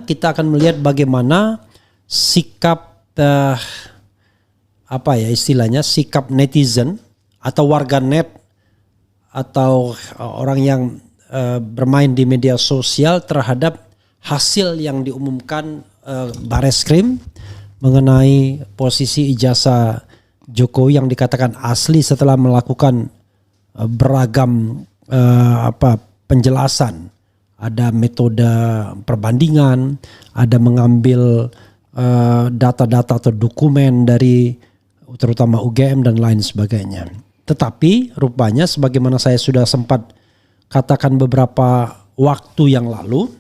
kita akan melihat bagaimana sikap sikap netizen atau warganet atau orang yang bermain di media sosial terhadap hasil yang diumumkan Bareskrim mengenai posisi ijazah Jokowi yang dikatakan asli setelah melakukan beragam penjelasan. Ada metode perbandingan, ada mengambil data-data atau dokumen dari terutama UGM dan lain sebagainya. Tetapi rupanya sebagaimana saya sudah sempat katakan beberapa waktu yang lalu,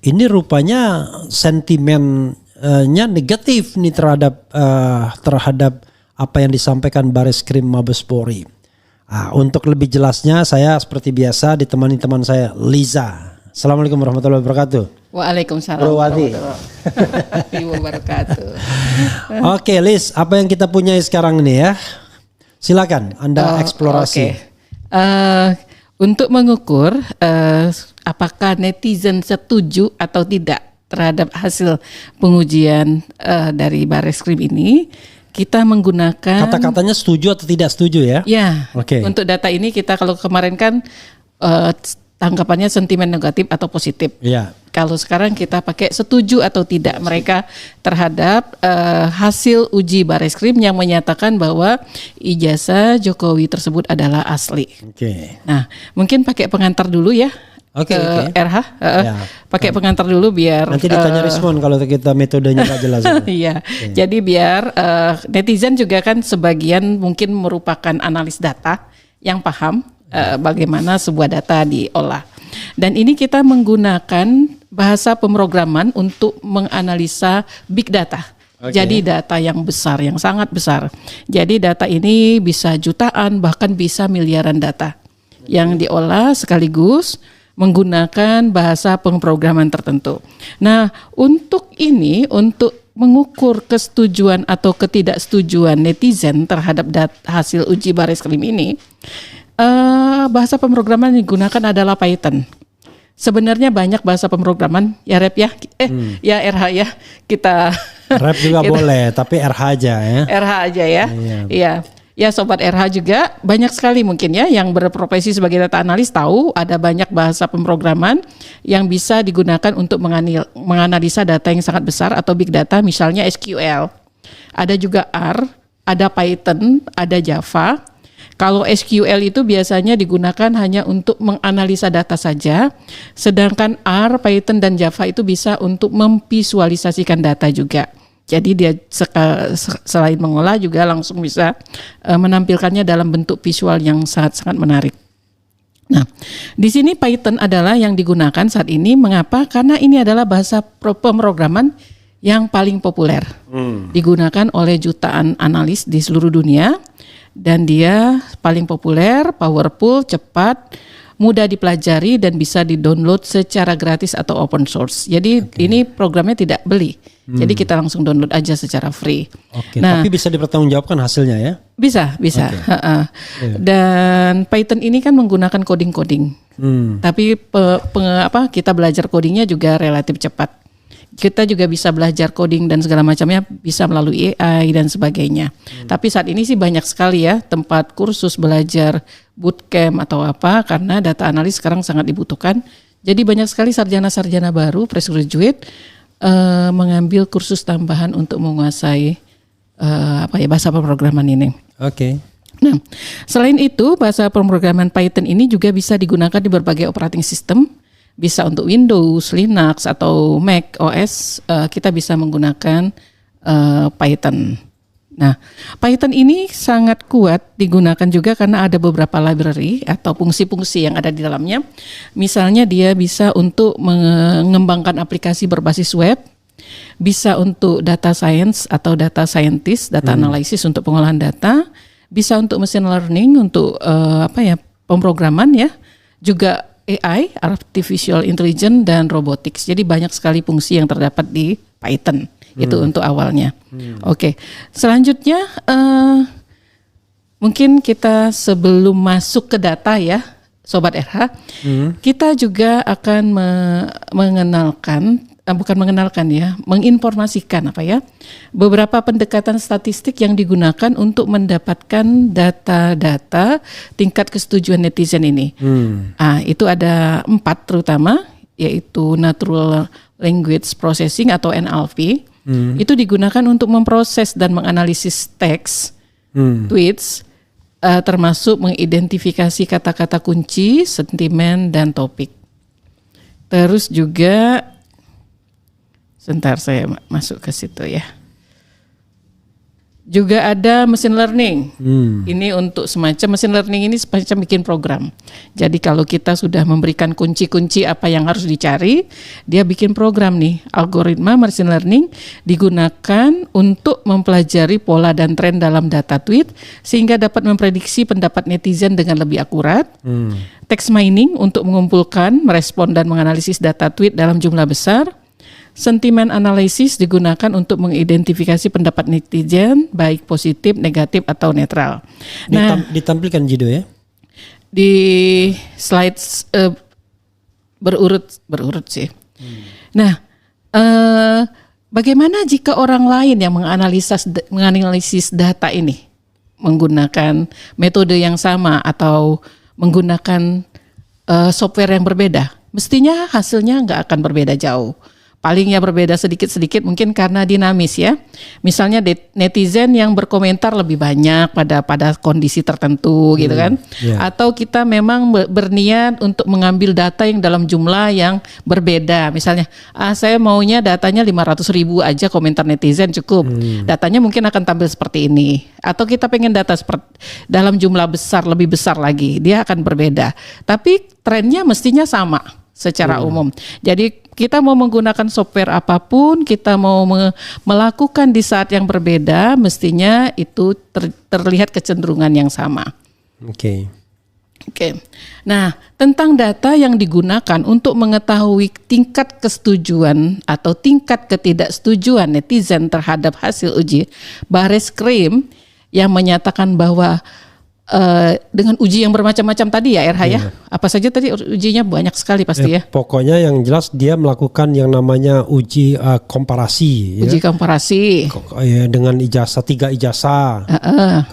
ini rupanya sentimennya negatif nih terhadap apa yang disampaikan Bareskrim Mabespori. Untuk lebih jelasnya saya seperti biasa ditemani teman saya Liza. Assalamualaikum warahmatullahi wabarakatuh. Waalaikumsalam warahmatullahi wabarakatuh. Oke, Liz, apa yang kita punya sekarang ini ya? Silakan Anda eksplorasi. Untuk mengukur apakah netizen setuju atau tidak terhadap hasil pengujian dari Bareskrim ini, kita menggunakan kata-katanya setuju atau tidak setuju ya? Ya. Untuk data ini kita kalau kemarin kan tanggapannya sentimen negatif atau positif. Ya. Kalau sekarang kita pakai setuju atau tidak mereka terhadap hasil uji Bareskrim yang menyatakan bahwa ijazah Jokowi tersebut adalah asli. Nah, mungkin pakai pengantar dulu ya. RH, pakai pengantar dulu biar nanti ditanya respon kalau kita metodenya nggak jelas. Iya, jadi biar netizen juga kan sebagian mungkin merupakan analis data yang paham bagaimana sebuah data diolah. Dan ini kita menggunakan bahasa pemrograman untuk menganalisa big data. Jadi data yang besar, yang sangat besar. Jadi data ini bisa jutaan bahkan bisa miliaran data yang diolah sekaligus menggunakan bahasa pemrograman tertentu. Nah, untuk ini, untuk mengukur kesetujuan atau ketidaksetujuan netizen terhadap hasil uji Bareskrim ini, bahasa pemrograman yang digunakan adalah Python. Sebenarnya banyak bahasa pemrograman, ya Rep ya, ya RH ya, kita. Rep juga boleh, tapi RH aja ya. RH aja ya, iya. Ya Sobat RH juga banyak sekali mungkin ya yang berprofesi sebagai data analis tahu ada banyak bahasa pemrograman yang bisa digunakan untuk menganalisa data yang sangat besar atau big data, misalnya SQL. Ada juga R, ada Python, ada Java. Kalau SQL itu biasanya digunakan hanya untuk menganalisa data saja, sedangkan R, Python, dan Java itu bisa untuk memvisualisasikan data juga. Jadi dia selain mengolah juga langsung bisa menampilkannya dalam bentuk visual yang sangat-sangat menarik. Nah, di sini Python adalah yang digunakan saat ini. Mengapa? Karena ini adalah bahasa pemrograman yang paling populer. Digunakan oleh jutaan analis di seluruh dunia. Dan dia paling populer, powerful, cepat, mudah dipelajari dan bisa di-download secara gratis atau open source. Jadi ini programnya tidak beli. Jadi kita langsung download aja secara free. Nah, tapi bisa dipertanggungjawabkan hasilnya ya? Bisa. Dan Python ini kan menggunakan coding. Tapi kita belajar codingnya juga relatif cepat. Kita juga bisa belajar coding dan segala macamnya bisa melalui AI dan sebagainya. Tapi saat ini sih banyak sekali ya tempat kursus belajar bootcamp atau apa, karena data analis sekarang sangat dibutuhkan. Jadi banyak sekali sarjana-sarjana baru, fresh graduate, mengambil kursus tambahan untuk menguasai bahasa pemrograman ini. Nah, selain itu bahasa pemrograman Python ini juga bisa digunakan di berbagai operating system. Bisa untuk Windows, Linux, atau Mac OS, kita bisa menggunakan Python. Nah, Python ini sangat kuat digunakan juga karena ada beberapa library atau fungsi-fungsi yang ada di dalamnya. Misalnya dia bisa untuk mengembangkan aplikasi berbasis web, bisa untuk data science atau data scientist, data analysis untuk pengolahan data, bisa untuk machine learning untuk pemrograman ya, juga AI, artificial intelligence, dan robotics. Jadi banyak sekali fungsi yang terdapat di Python. Itu untuk awalnya. Selanjutnya mungkin kita sebelum masuk ke data ya, Sobat RH, kita juga akan menginformasikan beberapa pendekatan statistik yang digunakan untuk mendapatkan data-data tingkat kesetujuan netizen ini. Itu ada 4 terutama, yaitu Natural Language Processing atau NLP. Itu digunakan untuk memproses dan menganalisis teks, tweets, termasuk mengidentifikasi kata-kata kunci, sentimen, dan topik. Terus juga, sebentar saya masuk ke situ ya. Juga ada machine learning. Ini untuk semacam machine learning ini semacam bikin program. Jadi kalau kita sudah memberikan kunci-kunci apa yang harus dicari, dia bikin program nih. Algoritma machine learning digunakan untuk mempelajari pola dan tren dalam data tweet sehingga dapat memprediksi pendapat netizen dengan lebih akurat. Text mining untuk mengumpulkan, merespon dan menganalisis data tweet dalam jumlah besar. Sentiment analysis digunakan untuk mengidentifikasi pendapat netizen baik positif, negatif atau netral. Ditampilkan Jido ya? Di slides berurut sih. Nah, bagaimana jika orang lain yang menganalisis data ini menggunakan metode yang sama atau menggunakan software yang berbeda? Mestinya hasilnya nggak akan berbeda jauh. Palingnya berbeda sedikit-sedikit mungkin karena dinamis ya. Misalnya netizen yang berkomentar lebih banyak pada kondisi tertentu gitu kan. Atau kita memang berniat untuk mengambil data yang dalam jumlah yang berbeda. Misalnya saya maunya datanya 500.000 aja komentar netizen cukup. Datanya mungkin akan tampil seperti ini. Atau kita pengen data dalam jumlah besar, lebih besar lagi. Dia akan berbeda. Tapi trennya mestinya sama secara umum. Jadi kita mau menggunakan software apapun, kita mau melakukan di saat yang berbeda, mestinya itu terlihat kecenderungan yang sama. Oke. Nah, tentang data yang digunakan untuk mengetahui tingkat kesetujuan atau tingkat ketidaksetujuan netizen terhadap hasil uji, Bareskrim yang menyatakan bahwa dengan uji yang bermacam-macam tadi ya RH ya. Apa saja tadi ujinya banyak sekali pasti ya. Pokoknya yang jelas dia melakukan yang namanya uji komparasi. Uji komparasi. Dengan 3 ijazah.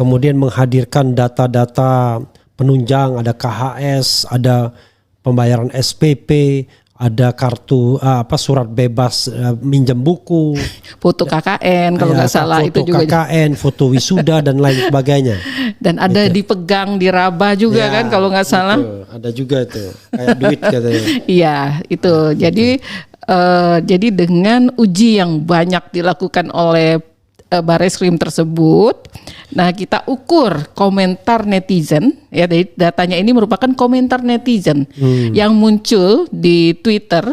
Kemudian menghadirkan data-data penunjang, ada KHS, ada pembayaran SPP, ada kartu surat bebas minjam buku, foto KKN kalau nggak salah itu juga. Foto KKN, foto wisuda dan lain sebagainya. Dan ada dipegang, diraba juga kan kalau nggak salah. Ada juga itu kayak duit katanya. Iya itu. Jadi dengan uji yang banyak dilakukan oleh Bareskrim tersebut, nah kita ukur komentar netizen ya, dari datanya ini merupakan komentar netizen yang muncul di Twitter,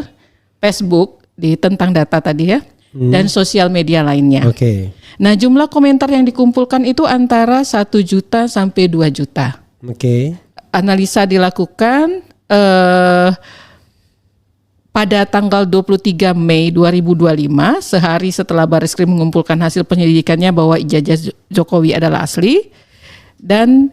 Facebook tentang data tadi ya, dan sosial media lainnya. Nah jumlah komentar yang dikumpulkan itu antara 1 juta sampai 2 juta. Analisa dilakukan pada tanggal 23 Mei 2025, sehari setelah Bareskrim mengumpulkan hasil penyelidikannya bahwa ijazah Jokowi adalah asli. Dan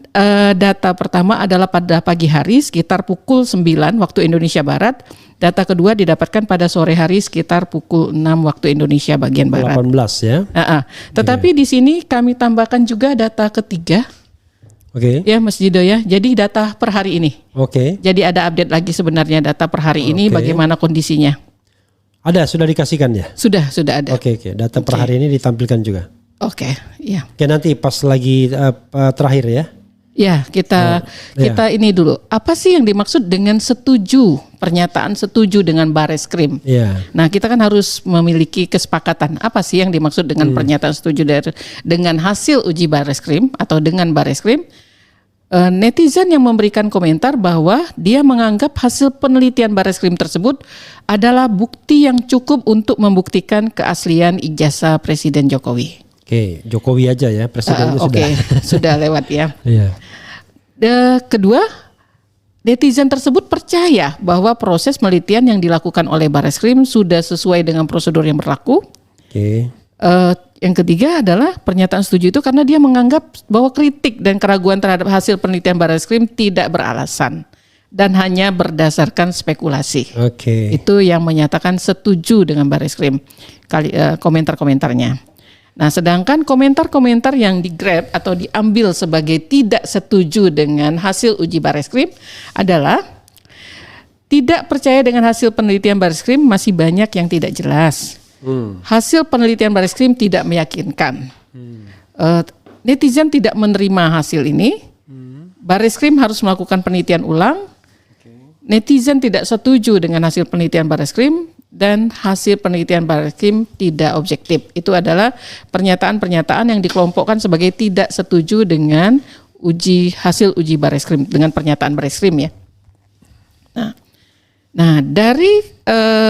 data pertama adalah pada pagi hari sekitar pukul 9 waktu Indonesia Barat. Data kedua didapatkan pada sore hari sekitar pukul 6 waktu Indonesia bagian Barat. 18 ya. Tetapi di sini kami tambahkan juga data ketiga. Ya Mas Jido ya. Jadi data per hari ini. Jadi ada update lagi sebenarnya data per hari ini bagaimana kondisinya. Ada, sudah dikasihkan ya? Sudah ada. Data per hari ini ditampilkan juga. Ya. Nanti pas lagi terakhir ya. Ya, kita ini dulu. Apa sih yang dimaksud dengan pernyataan setuju dengan Bareskrim? Nah, kita kan harus memiliki kesepakatan. Apa sih yang dimaksud dengan pernyataan setuju dengan hasil uji Bareskrim atau dengan Bareskrim? Netizen yang memberikan komentar bahwa dia menganggap hasil penelitian Bareskrim tersebut adalah bukti yang cukup untuk membuktikan keaslian ijazah Presiden Jokowi. Jokowi aja ya, Presidennya sudah. Sudah lewat ya. Kedua, netizen tersebut percaya bahwa proses penelitian yang dilakukan oleh Bareskrim sudah sesuai dengan prosedur yang berlaku. Yang ketiga adalah pernyataan setuju itu karena dia menganggap bahwa kritik dan keraguan terhadap hasil penelitian Bareskrim tidak beralasan. dan hanya berdasarkan spekulasi. Oke. Itu yang menyatakan setuju dengan Bareskrim komentar-komentarnya. Nah, sedangkan komentar-komentar yang di-grab atau diambil sebagai tidak setuju dengan hasil uji Bareskrim adalah tidak percaya dengan hasil penelitian Bareskrim, masih banyak yang tidak jelas. Hasil penelitian Bareskrim tidak meyakinkan. Netizen tidak menerima hasil ini. Bareskrim harus melakukan penelitian ulang. Netizen tidak setuju dengan hasil penelitian Bareskrim dan hasil penelitian Bareskrim tidak objektif. Itu adalah pernyataan-pernyataan yang dikelompokkan sebagai tidak setuju dengan hasil uji Bareskrim, dengan pernyataan Bareskrim ya. Nah dari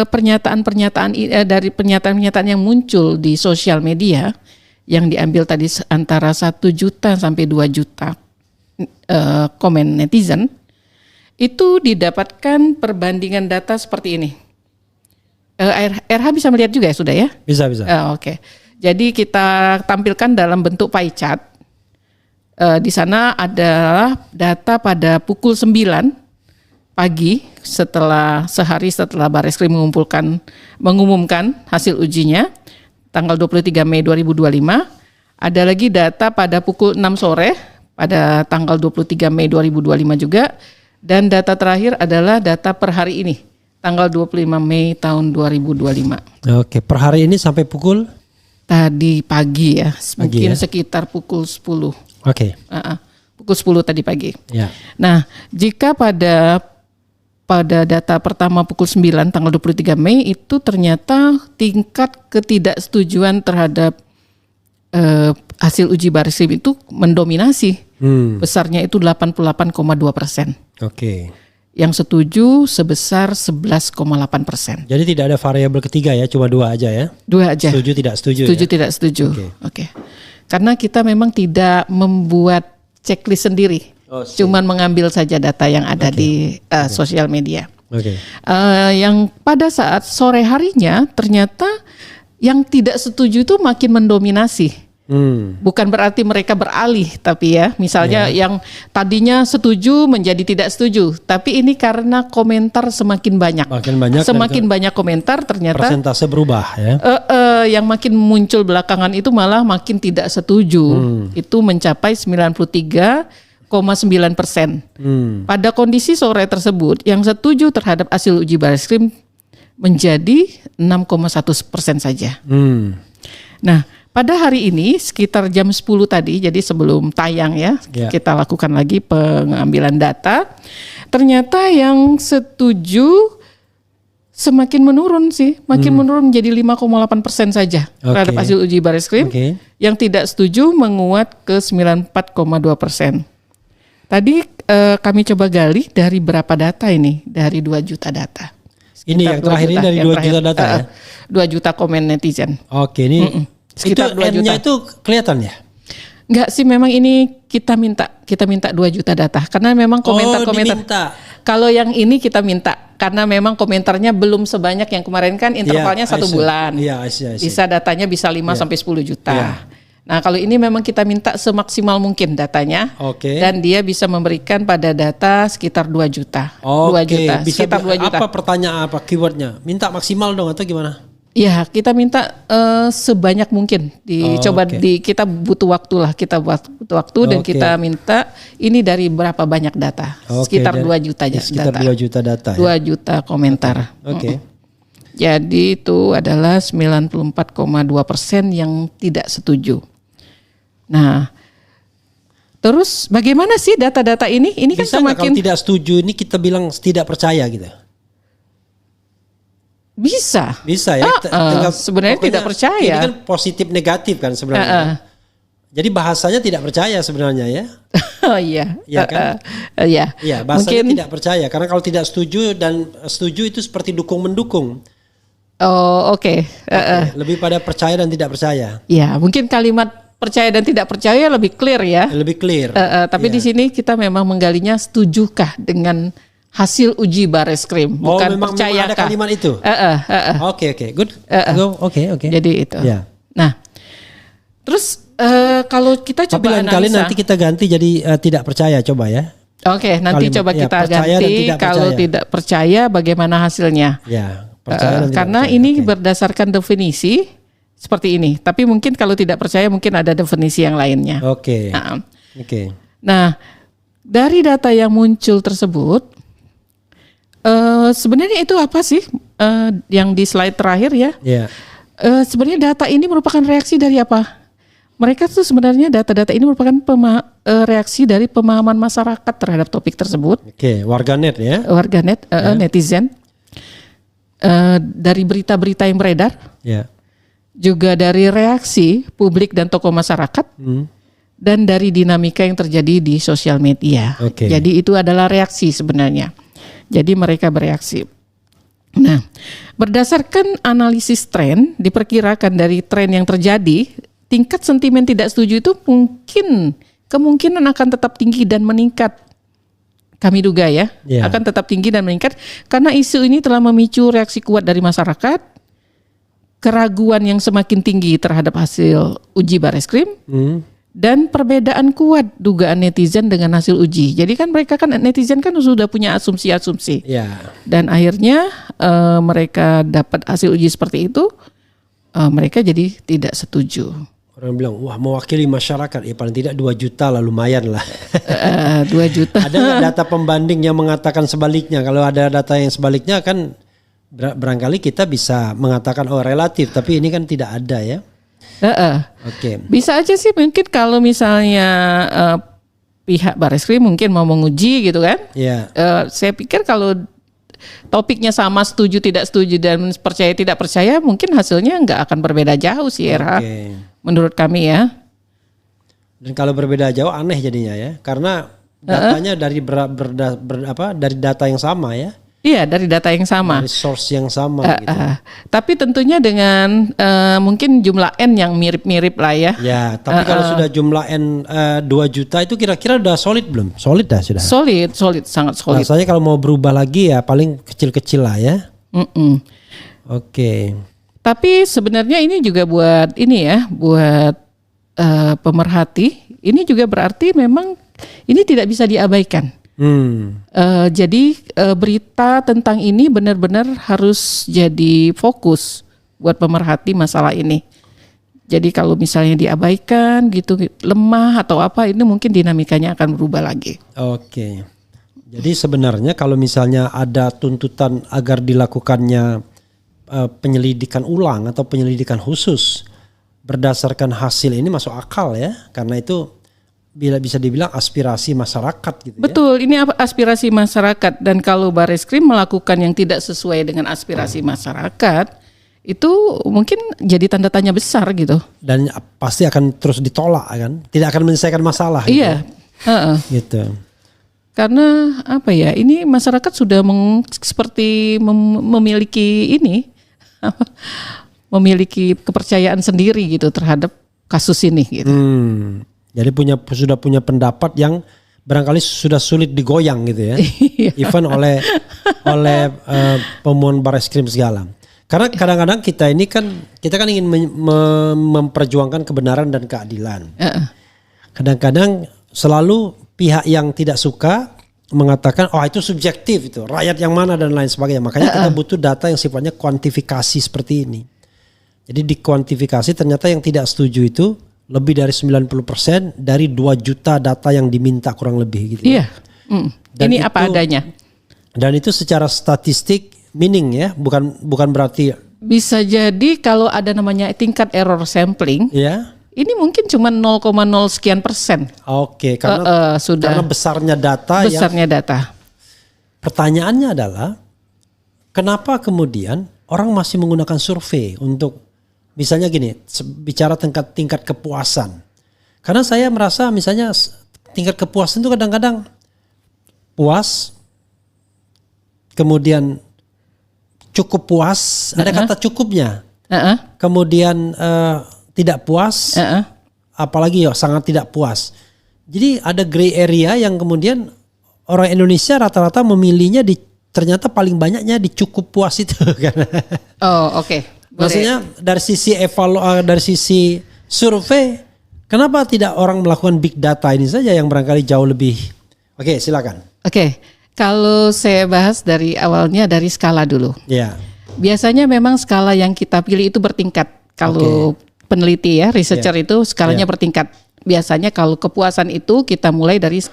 pernyataan-pernyataan yang muncul di sosial media yang diambil tadi antara 1 juta sampai 2 juta komen netizen, itu didapatkan perbandingan data seperti ini. RH bisa melihat juga ya, sudah ya? Bisa. Oke. Jadi kita tampilkan dalam bentuk pie chart. Di sana adalah data pada pukul 9 pagi sehari setelah Bareskrim mengumumkan hasil ujinya tanggal 23 Mei 2025. Ada lagi data pada pukul 6 sore pada tanggal 23 Mei 2025 juga. Dan data terakhir adalah data per hari ini, tanggal 25 Mei tahun 2025. Oke, per hari ini sampai pukul? Tadi pagi ya, mungkin sekitar pukul 10. Oke. Pukul 10 tadi pagi. Ya. Nah, jika pada data pertama pukul 9 tanggal 23 Mei itu ternyata tingkat ketidaksetujuan terhadap hasil uji Bareskrim itu mendominasi. Besarnya itu 88,2%. Oke. Yang setuju sebesar 11,8%. Jadi tidak ada variabel ketiga ya, cuma 2 aja ya? 2 aja. Setuju tidak setuju. Setuju ya? tidak setuju. Oke. Karena kita memang tidak membuat checklist sendiri. Cuman mengambil saja data yang ada di sosial media. Oke. Yang pada saat sore harinya ternyata yang tidak setuju itu makin mendominasi. Bukan berarti mereka beralih, tapi ya misalnya yang tadinya setuju menjadi tidak setuju, tapi ini karena komentar semakin banyak banyak komentar ternyata persentase berubah ya. Yang makin muncul belakangan itu malah makin tidak setuju. Itu mencapai 93,9%. Pada kondisi sore tersebut yang setuju terhadap hasil uji Bareskrim menjadi 6,1% saja. Nah, pada hari ini sekitar jam 10 tadi, jadi sebelum tayang ya, kita lakukan lagi pengambilan data. Ternyata yang setuju semakin menurun sih, menurun menjadi 5,8% saja terhadap hasil uji Bareskrim. Yang tidak setuju menguat ke 94,2%. Tadi kami coba gali dari berapa data ini, dari 2 juta data. Ini yang terakhir ini dari 2 juta data ya? 2 juta komen netizen. Oke, ini sekitar 2 juta. Itu kelihatan ya? Enggak sih, memang ini kita minta 2 juta data karena memang komentar-komentar. Kalau yang ini kita minta karena memang komentarnya belum sebanyak yang kemarin kan intervalnya 1 bulan. Bisa datanya bisa 5 sampai 10 juta. Nah, kalau ini memang kita minta semaksimal mungkin datanya. Dan dia bisa memberikan pada data sekitar 2 juta. 2 juta. Bisa sekitar 2 juta. Apa pertanyaan keywordnya? Minta maksimal dong atau gimana? Ya, kita minta sebanyak mungkin. Kita butuh waktu lah, dan kita minta ini dari berapa banyak data? Sekitar 2 juta aja. Sekitar 2 juta data. 2 juta komentar. Jadi itu adalah 94,2% yang tidak setuju. Nah, terus bagaimana sih data-data ini? Ini kan semakin kalau tidak setuju ini kita bilang tidak percaya gitu. Bisa ya. Sebenarnya tidak percaya. Ini kan positif negatif kan sebenarnya. Jadi bahasanya tidak percaya sebenarnya ya. Oh iya. Iya kan? Iya, bahasanya tidak percaya karena kalau tidak setuju dan setuju itu seperti dukung mendukung. Oke. Lebih pada percaya dan tidak percaya. Ya, mungkin kalimat percaya dan tidak percaya lebih clear ya. Lebih clear. Tapi di sini kita memang menggalinya setujukah dengan hasil uji Bareskrim, bukan percaya. Memang ada kalimat itu. Oke, good. Oke. Jadi itu. Nah, terus kalau kita coba tapi lain kali nanti kita ganti jadi tidak percaya, coba ya. Oke, nanti Kalimat, coba ya, kita percaya dan ganti tidak kalau percaya. tidak percaya bagaimana hasilnya. Ya, percaya dan tidak Karena percaya. ini Oke. berdasarkan definisi seperti ini. Tapi mungkin kalau tidak percaya mungkin ada definisi yang lainnya. Oke. Nah, Oke. Nah, dari data yang muncul tersebut, sebenarnya itu apa sih? Yang di slide terakhir ya. Ya. Sebenarnya data ini merupakan reaksi dari apa? Mereka tuh sebenarnya data-data ini merupakan reaksi dari pemahaman masyarakat terhadap topik tersebut. Oke, warganet ya. Warganet, netizen. Dari berita-berita yang beredar. Ya. Juga dari reaksi publik dan tokoh masyarakat. Dan dari dinamika yang terjadi di sosial media. Oke. Jadi itu adalah reaksi sebenarnya. Jadi mereka bereaksi. Nah, berdasarkan analisis tren, diperkirakan dari tren yang terjadi, tingkat sentimen tidak setuju itu kemungkinan akan tetap tinggi dan meningkat. Kami duga ya, Ya. akan tetap tinggi dan meningkat karena isu ini telah memicu reaksi kuat dari masyarakat, keraguan yang semakin tinggi terhadap hasil uji Bareskrim, dan perbedaan kuat dugaan netizen dengan hasil uji. Jadi kan mereka kan netizen kan sudah punya asumsi-asumsi. Ya. Dan akhirnya mereka dapat hasil uji seperti itu, mereka jadi tidak setuju. Orang bilang, wah mewakili masyarakat, ya paling tidak 2 juta lah lumayan lah. 2 juta. Ada nggak data pembanding yang mengatakan sebaliknya? Kalau ada data yang sebaliknya kan barangkali kita bisa mengatakan oh relatif, tapi ini kan tidak ada ya. Oke. Bisa aja sih mungkin kalau misalnya pihak Bareskrim mungkin mau menguji gitu kan. Ya. Saya pikir kalau topiknya sama setuju tidak setuju dan percaya tidak percaya mungkin hasilnya nggak akan berbeda jauh sih RH. Oke. Menurut kami ya. Dan kalau berbeda jauh aneh jadinya ya, karena datanya dari dari data yang sama ya, Iya dari data yang sama. dari source yang sama gitu. Tapi tentunya dengan mungkin jumlah N yang mirip-mirip lah ya. Ya, tapi kalau sudah jumlah N 2 juta itu kira-kira udah solid belum? Solid dah sudah. Solid, sangat solid. Rasanya kalau mau berubah lagi ya paling kecil-kecil lah ya. Oke. Tapi sebenarnya ini juga buat ini ya, buat pemerhati. Ini juga berarti memang ini tidak bisa diabaikan. Jadi berita tentang ini benar-benar harus jadi fokus buat pemerhati masalah ini. Jadi kalau misalnya diabaikan gitu, lemah atau apa, ini mungkin dinamikanya akan berubah lagi. Oke. Jadi sebenarnya kalau misalnya ada tuntutan agar dilakukannya penyelidikan ulang atau penyelidikan khusus berdasarkan hasil ini masuk akal ya, karena itu bila bisa dibilang aspirasi masyarakat gitu. Betul, ini aspirasi masyarakat dan kalau Bareskrim melakukan yang tidak sesuai dengan aspirasi masyarakat, itu mungkin jadi tanda tanya besar gitu. Dan pasti akan terus ditolak kan, tidak akan menyelesaikan masalah. Iya, gitu. Karena apa ya? Ini masyarakat sudah seperti memiliki ini, memiliki kepercayaan sendiri gitu terhadap kasus ini. Gitu. Jadi sudah punya pendapat yang barangkali sudah sulit digoyang gitu ya, even oleh pemohon Bareskrim segala. Karena kadang-kadang kita kan ingin memperjuangkan kebenaran dan keadilan. Kadang-kadang selalu pihak yang tidak suka mengatakan oh itu subjektif itu rakyat yang mana dan lain sebagainya. Makanya kita butuh data yang sifatnya kuantifikasi seperti ini. Jadi dikuantifikasi ternyata yang tidak setuju itu lebih dari 90% dari 2 juta data yang diminta kurang lebih gitu. Iya. Ini apa adanya. Dan itu secara statistik mining ya, bukan berarti bisa jadi kalau ada namanya tingkat error sampling. ya. Ini mungkin cuma 0,0 sekian persen. Oke, karena besarnya data. Data. Pertanyaannya adalah kenapa kemudian orang masih menggunakan survei untuk misalnya gini, bicara tingkat kepuasan. Karena saya merasa misalnya tingkat kepuasan itu kadang-kadang puas, kemudian cukup puas, ada kata cukupnya. Kemudian tidak puas, apalagi sangat tidak puas. Jadi ada gray area yang kemudian orang Indonesia rata-rata memilihnya ternyata paling banyaknya di cukup puas itu. Oh oke. Maksudnya dari sisi survei, kenapa tidak orang melakukan big data ini saja yang barangkali jauh lebih Oke, silakan. Oke, kalau saya bahas dari awalnya dari skala dulu. Ya. Biasanya memang skala yang kita pilih itu bertingkat. Kalau peneliti ya, researcher itu skalanya bertingkat. Biasanya kalau kepuasan itu kita mulai dari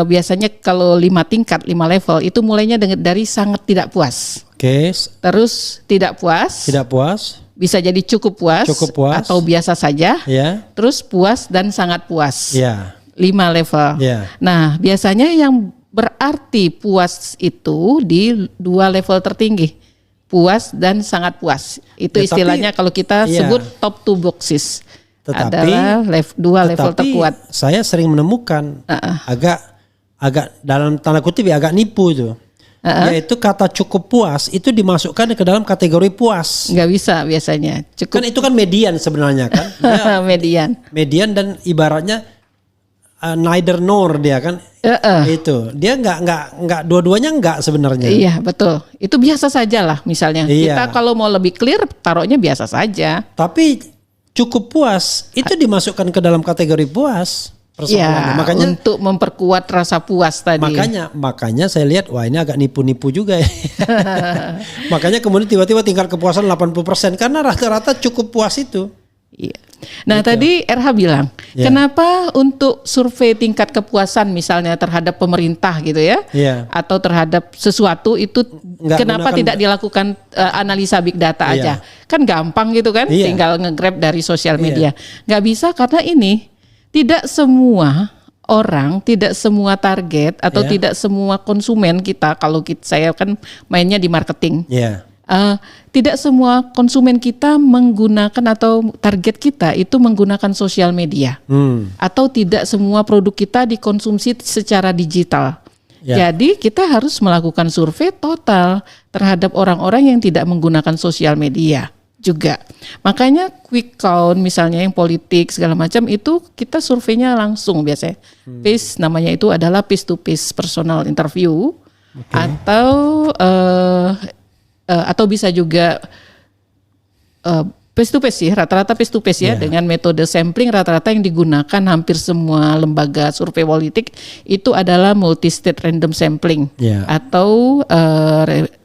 biasanya kalau 5 tingkat, 5 level itu mulainya dari sangat tidak puas. Oke. Terus tidak puas. Tidak puas. Bisa jadi cukup puas. Atau biasa saja. Ya. Terus puas dan sangat puas. Ya. 5 level. Ya. Nah, biasanya yang berarti puas itu di 2 level tertinggi. Puas dan sangat puas. Itu istilahnya kalau kita sebut top 2 boxes. Adalah 2 level terkuat. Saya sering menemukan agak dalam tanda kutip agak nipu itu. Yaitu kata cukup puas itu dimasukkan ke dalam kategori puas. Nggak bisa biasanya. Cukup. Kan itu kan median sebenarnya kan. Median dan ibaratnya neither nor dia kan. Itu dia nggak dua-duanya nggak sebenarnya. Iya betul. Itu biasa saja lah misalnya. Kita kalau mau lebih clear taruhnya biasa saja. Tapi cukup puas itu dimasukkan ke dalam kategori puas. Ya, makanya untuk memperkuat rasa puas tadi. Makanya saya lihat wah ini agak nipu-nipu juga ya. Makanya kemudian tiba-tiba tingkat kepuasan 80% karena rata-rata cukup puas itu. Iya. Nah tadi RH bilang kenapa untuk survei tingkat kepuasan misalnya terhadap pemerintah gitu ya, atau terhadap sesuatu itu kenapa tidak dilakukan analisa big data aja? Kan gampang gitu kan, tinggal nge-grab dari sosial media. Nggak bisa karena ini tidak semua orang, tidak semua target atau tidak semua konsumen kita. Kalau saya kan mainnya di marketing. Tidak semua konsumen kita menggunakan atau target kita itu menggunakan sosial media. Atau tidak semua produk kita dikonsumsi secara digital. Jadi kita harus melakukan survei total terhadap orang-orang yang tidak menggunakan sosial media juga. Makanya quick count misalnya yang politik segala macam itu kita surveinya langsung biasanya. PIS namanya itu adalah face to face personal interview atau bisa juga face to face sih, rata-rata face to face ya dengan metode sampling rata-rata yang digunakan hampir semua lembaga survei politik itu adalah multi-state random sampling atau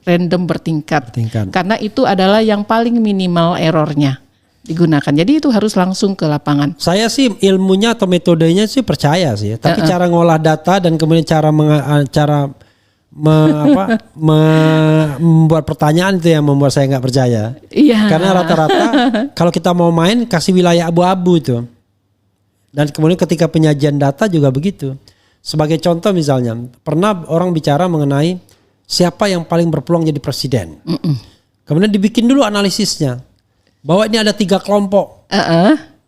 random bertingkat. Karena itu adalah yang paling minimal errornya digunakan. Jadi itu harus langsung ke lapangan. Saya sih ilmunya atau metodenya sih percaya sih, tapi cara ngolah data dan kemudian cara membuat pertanyaan itu yang membuat saya nggak percaya. Karena rata-rata kalau kita mau main kasih wilayah abu-abu itu. Dan kemudian ketika penyajian data juga begitu. Sebagai contoh misalnya, pernah orang bicara mengenai siapa yang paling berpeluang jadi presiden. Kemudian dibikin dulu analisisnya. Bahwa ini ada 3 kelompok.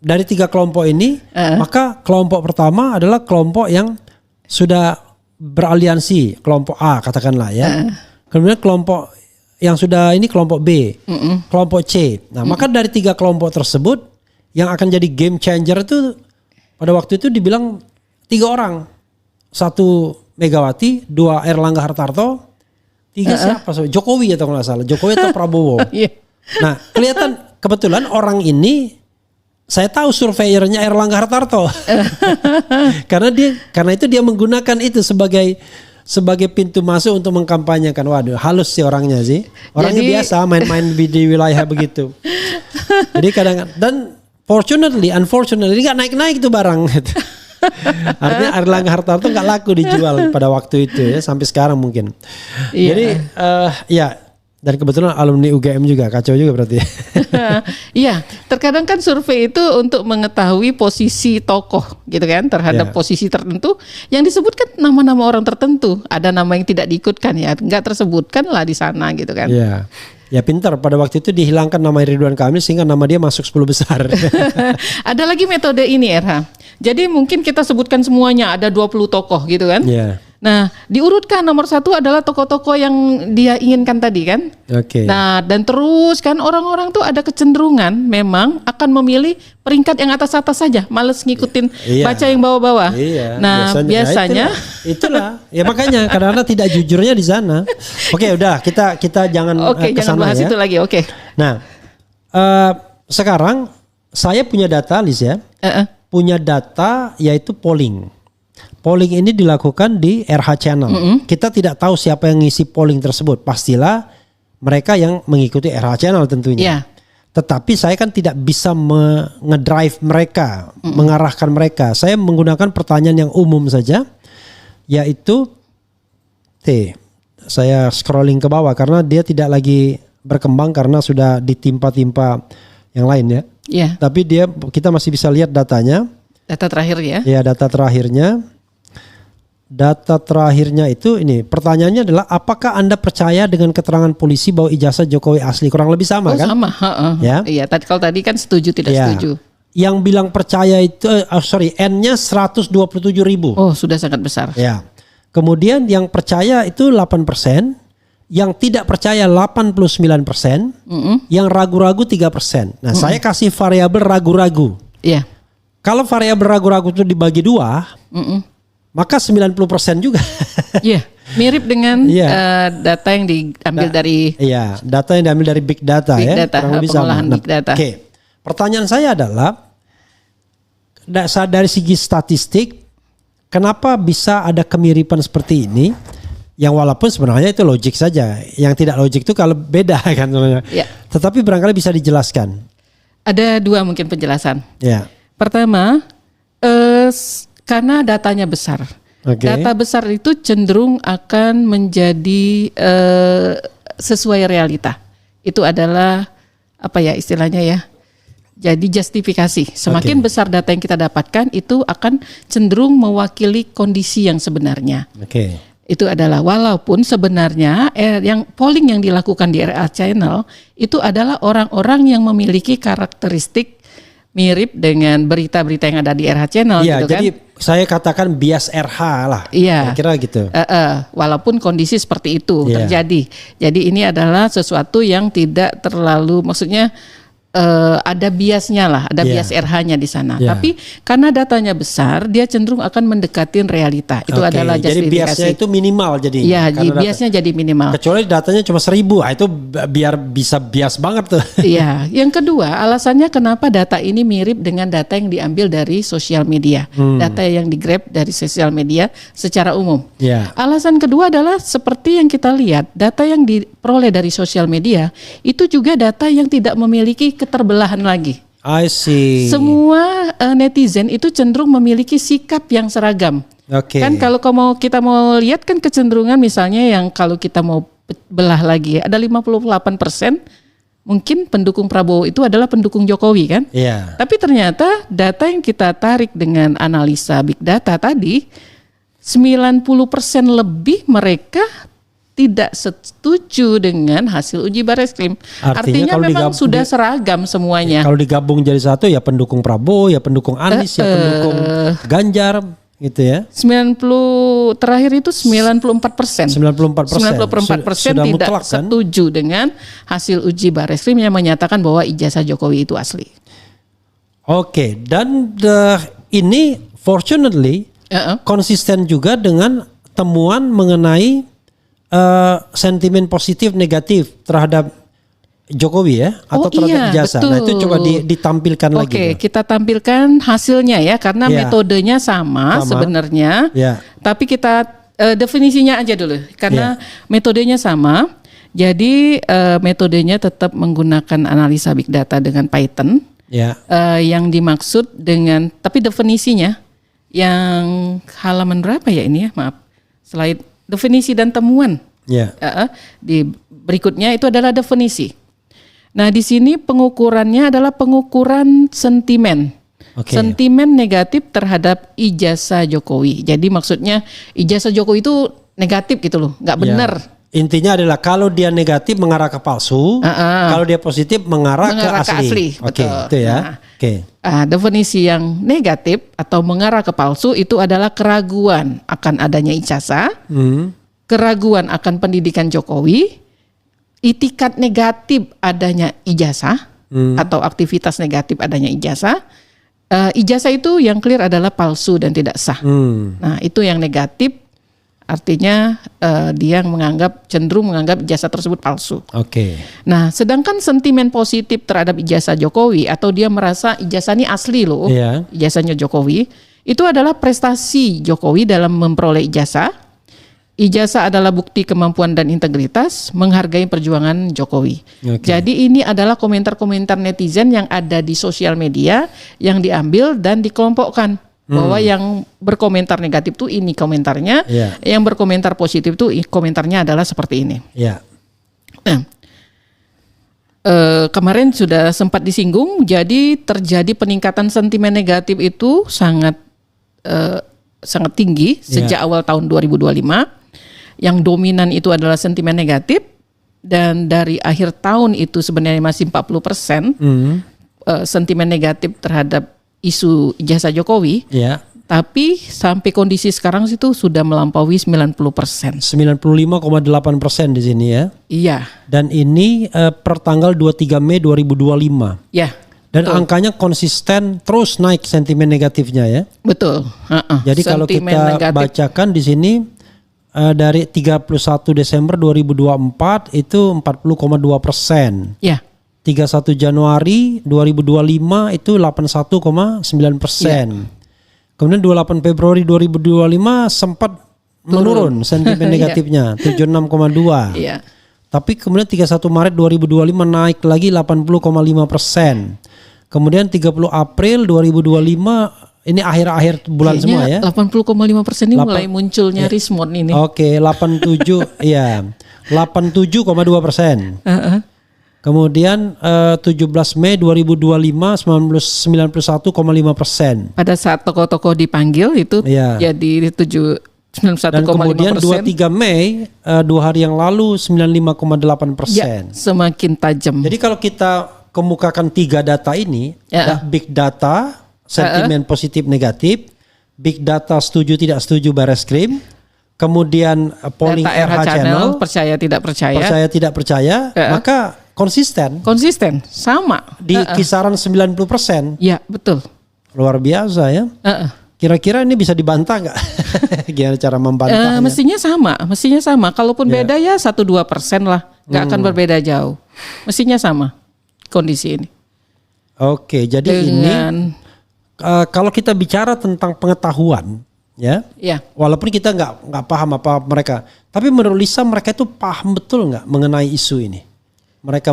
Dari 3 kelompok ini, maka kelompok pertama adalah kelompok yang sudah beraliansi, kelompok A katakanlah ya. Kemudian kelompok yang sudah ini kelompok B, kelompok C. Nah, maka dari 3 kelompok tersebut yang akan jadi game changer itu pada waktu itu dibilang 3 orang. 1 Megawati, 2 Erlangga Hartarto, 3 siapa? Jokowi atau nggak salah, Jokowi atau Prabowo. Nah, kelihatan kebetulan orang ini saya tahu surveyornya Erlangga Hartarto. karena itu dia menggunakan itu sebagai pintu masuk untuk mengkampanyekan. Waduh, halus sih orangnya sih. Orangnya biasa main-main di wilayah begitu. Jadi kadang dan unfortunately nggak naik-naik itu barang. Artinya Erlangga Hartarto nggak laku dijual pada waktu itu ya, sampai sekarang mungkin. Jadi dan kebetulan alumni UGM juga, kacau juga berarti. Iya, terkadang kan survei itu untuk mengetahui posisi tokoh gitu kan terhadap posisi tertentu yang disebutkan nama-nama orang tertentu. Ada nama yang tidak diikutkan ya, nggak tersebutkan lah di sana gitu kan. Ya pintar, pada waktu itu dihilangkan nama Ridwan Kamil sehingga nama dia masuk 10 besar. Ada lagi metode ini RH. Jadi mungkin kita sebutkan semuanya, ada 20 tokoh gitu kan. Nah, diurutkan nomor 1 adalah tokoh-tokoh yang dia inginkan tadi kan. Nah, dan terus kan orang-orang tuh ada kecenderungan memang akan memilih peringkat yang atas-atas saja, males ngikutin baca yang bawah-bawah. Nah, biasanya itulah. Ya makanya kadang-kadang tidak jujurnya di sana. Oke, udah kita jangan jangan bahas itu lagi. Nah, sekarang saya punya data, Lis ya. Punya data yaitu polling. polling ini dilakukan di RH Channel. Kita tidak tahu siapa yang ngisi polling tersebut. Pastilah mereka yang mengikuti RH Channel tentunya. Ya. Tetapi saya kan tidak bisa ngedrive mereka, mengarahkan mereka. Saya menggunakan pertanyaan yang umum saja, yaitu saya scrolling ke bawah karena dia tidak lagi berkembang karena sudah ditimpa-timpa yang lain ya. Ya. Tapi kita masih bisa lihat datanya. Data terakhir ya. Ya, data terakhirnya. Data terakhirnya itu ini. Pertanyaannya adalah apakah Anda percaya dengan keterangan polisi bahwa ijazah Jokowi asli? Kurang lebih sama kan? Sama. Ya. Iya, kalau tadi kan setuju tidak setuju. Yang bilang percaya itu N-nya 127.000. Oh, sudah sangat besar. Ya. Kemudian yang percaya itu 8%, yang tidak percaya 89%, yang ragu-ragu 3%. Nah, saya kasih variabel ragu-ragu. Iya. Kalau variabel ragu-ragu itu dibagi 2, maka 90% juga. Iya, mirip dengan data yang diambil dari data yang diambil dari big data kurang lebih pengolahan big data. Oke. Pertanyaan saya adalah dari segi statistik kenapa bisa ada kemiripan seperti ini? Yang walaupun sebenarnya itu logik saja. Yang tidak logik itu kalau beda kan sebenarnya. Ya. Tetapi barangkali bisa dijelaskan. Ada 2 mungkin penjelasan. Ya. Pertama, karena datanya besar. Data besar itu cenderung akan menjadi sesuai realita. Itu adalah apa ya istilahnya ya. Jadi justifikasi. Semakin besar data yang kita dapatkan itu akan cenderung mewakili kondisi yang sebenarnya. Itu adalah walaupun sebenarnya yang polling yang dilakukan di RH Channel itu adalah orang-orang yang memiliki karakteristik mirip dengan berita-berita yang ada di RH Channel. Iya, gitu jadi kan? Saya katakan bias RH lah. Iya. Kira gitu. Walaupun kondisi seperti itu terjadi. Jadi ini adalah sesuatu yang tidak terlalu, maksudnya ada biasnya lah, ada bias RH-nya di sana. Tapi karena datanya besar, dia cenderung akan mendekatin realita. Itu adalah justifikasi. Jadi biasnya itu minimal jadi. Iya, biasnya jadi minimal. Kecuali datanya cuma 1.000, itu biar bisa bias banget tuh. Iya. Yang kedua, alasannya kenapa data ini mirip dengan data yang diambil dari sosial media, data yang di-grab dari sosial media secara umum. Alasan kedua adalah seperti yang kita lihat, data yang diperoleh dari sosial media itu juga data yang tidak memiliki keterbelahan lagi. I see. Semua netizen itu cenderung memiliki sikap yang seragam. Kan kalau kita mau lihat kan kecenderungan misalnya yang kalau kita mau belah lagi ada 58% mungkin pendukung Prabowo itu adalah pendukung Jokowi kan. Tapi ternyata data yang kita tarik dengan analisa big data tadi 90% lebih mereka tidak setuju dengan hasil uji Bareskrim. Artinya memang sudah seragam semuanya. Kalau digabung jadi satu ya pendukung Prabowo, ya pendukung Anies, ya pendukung Ganjar gitu ya. 90 terakhir itu 94%. 94% tidak mutlak, kan? Setuju dengan hasil uji Bareskrim yang menyatakan bahwa ijazah Jokowi itu asli. Dan ini fortunately konsisten juga dengan temuan mengenai sentimen positif negatif terhadap Jokowi ya atau terhadap ijazah. Betul. Nah itu coba ditampilkan lagi. Oke, kita tampilkan hasilnya ya karena metodenya sama sebenarnya. Tapi kita definisinya aja dulu karena metodenya sama. Jadi metodenya tetap menggunakan analisa big data dengan Python. Yang dimaksud dengan tapi definisinya yang halaman berapa ya ini ya? Maaf. Slide definisi dan temuan. Di berikutnya itu adalah definisi. Nah, di sini pengukurannya adalah pengukuran sentimen. Sentimen negatif terhadap ijazah Jokowi. Jadi maksudnya ijazah Jokowi itu negatif gitu loh, nggak benar. Intinya adalah kalau dia negatif mengarah ke palsu, kalau dia positif mengarah ke asli. Itu ya. Definisi yang negatif atau mengarah ke palsu itu adalah keraguan akan adanya ijazah, keraguan akan pendidikan Jokowi, itikat negatif adanya ijazah atau aktivitas negatif adanya ijazah. Ijazah itu yang clear adalah palsu dan tidak sah. Nah itu yang negatif. Artinya dia cenderung menganggap ijazah tersebut palsu. Nah, sedangkan sentimen positif terhadap ijazah Jokowi atau dia merasa ijazah ini asli loh, ijazahnya Jokowi, Itu adalah prestasi Jokowi dalam memperoleh ijazah. Ijazah adalah bukti kemampuan dan integritas, menghargai perjuangan Jokowi. Jadi ini adalah komentar-komentar netizen yang ada di sosial media yang diambil dan dikelompokkan. Bahwa yang berkomentar negatif tuh ini komentarnya, yang berkomentar positif tuh komentarnya adalah seperti ini. Nah, kemarin sudah sempat disinggung, jadi terjadi peningkatan sentimen negatif itu sangat tinggi sejak awal tahun 2025. Yang dominan itu adalah sentimen negatif, dan dari akhir tahun itu sebenarnya masih 40% sentimen negatif terhadap isu ijazah Jokowi. Tapi sampai kondisi sekarang itu sudah melampaui 90%. 95,8% di sini ya. Iya. Dan ini per tanggal 23 Mei 2025. Ya. Dan angkanya konsisten terus naik sentimen negatifnya ya. Betul. Jadi kalau kita bacakan di sini dari 31 Desember 2024 itu 40,2%. Ya. 31 Januari 2025 itu 81,9%. Kemudian 28 Februari 2025 sempat menurun sentimen negatifnya 76,2. Iya. Tapi kemudian 31 Maret 2025 naik lagi 80,5%. Kemudian 30 April 2025 ini akhir-akhir bulan semua ya. 80,5% ini mulai munculnya Rismond ini. Oke, 87 ya. 87,2%. Kemudian 17 Mei 2025 91,5%. Pada saat tokoh-tokoh dipanggil itu jadi 91,5%. Dan kemudian 23 Mei 2 hari yang lalu 95,8%. Semakin tajam. Jadi kalau kita kemukakan 3 data ini, big data, sentimen positif negatif, big data setuju tidak setuju Barreskrim, kemudian polling data RH channel, percaya tidak percaya, maka konsisten sama di kisaran 90%. Ya, betul. Luar biasa ya. Kira-kira ini bisa dibantah nggak? Gimana cara membantahnya? Mestinya sama. Kalaupun beda ya 1-2% lah, nggak akan berbeda jauh. Mestinya sama kondisi ini. Oke, jadi ini kalau kita bicara tentang pengetahuan, walaupun kita nggak paham apa mereka, tapi menurut Lisa mereka itu paham betul nggak mengenai isu ini? Mereka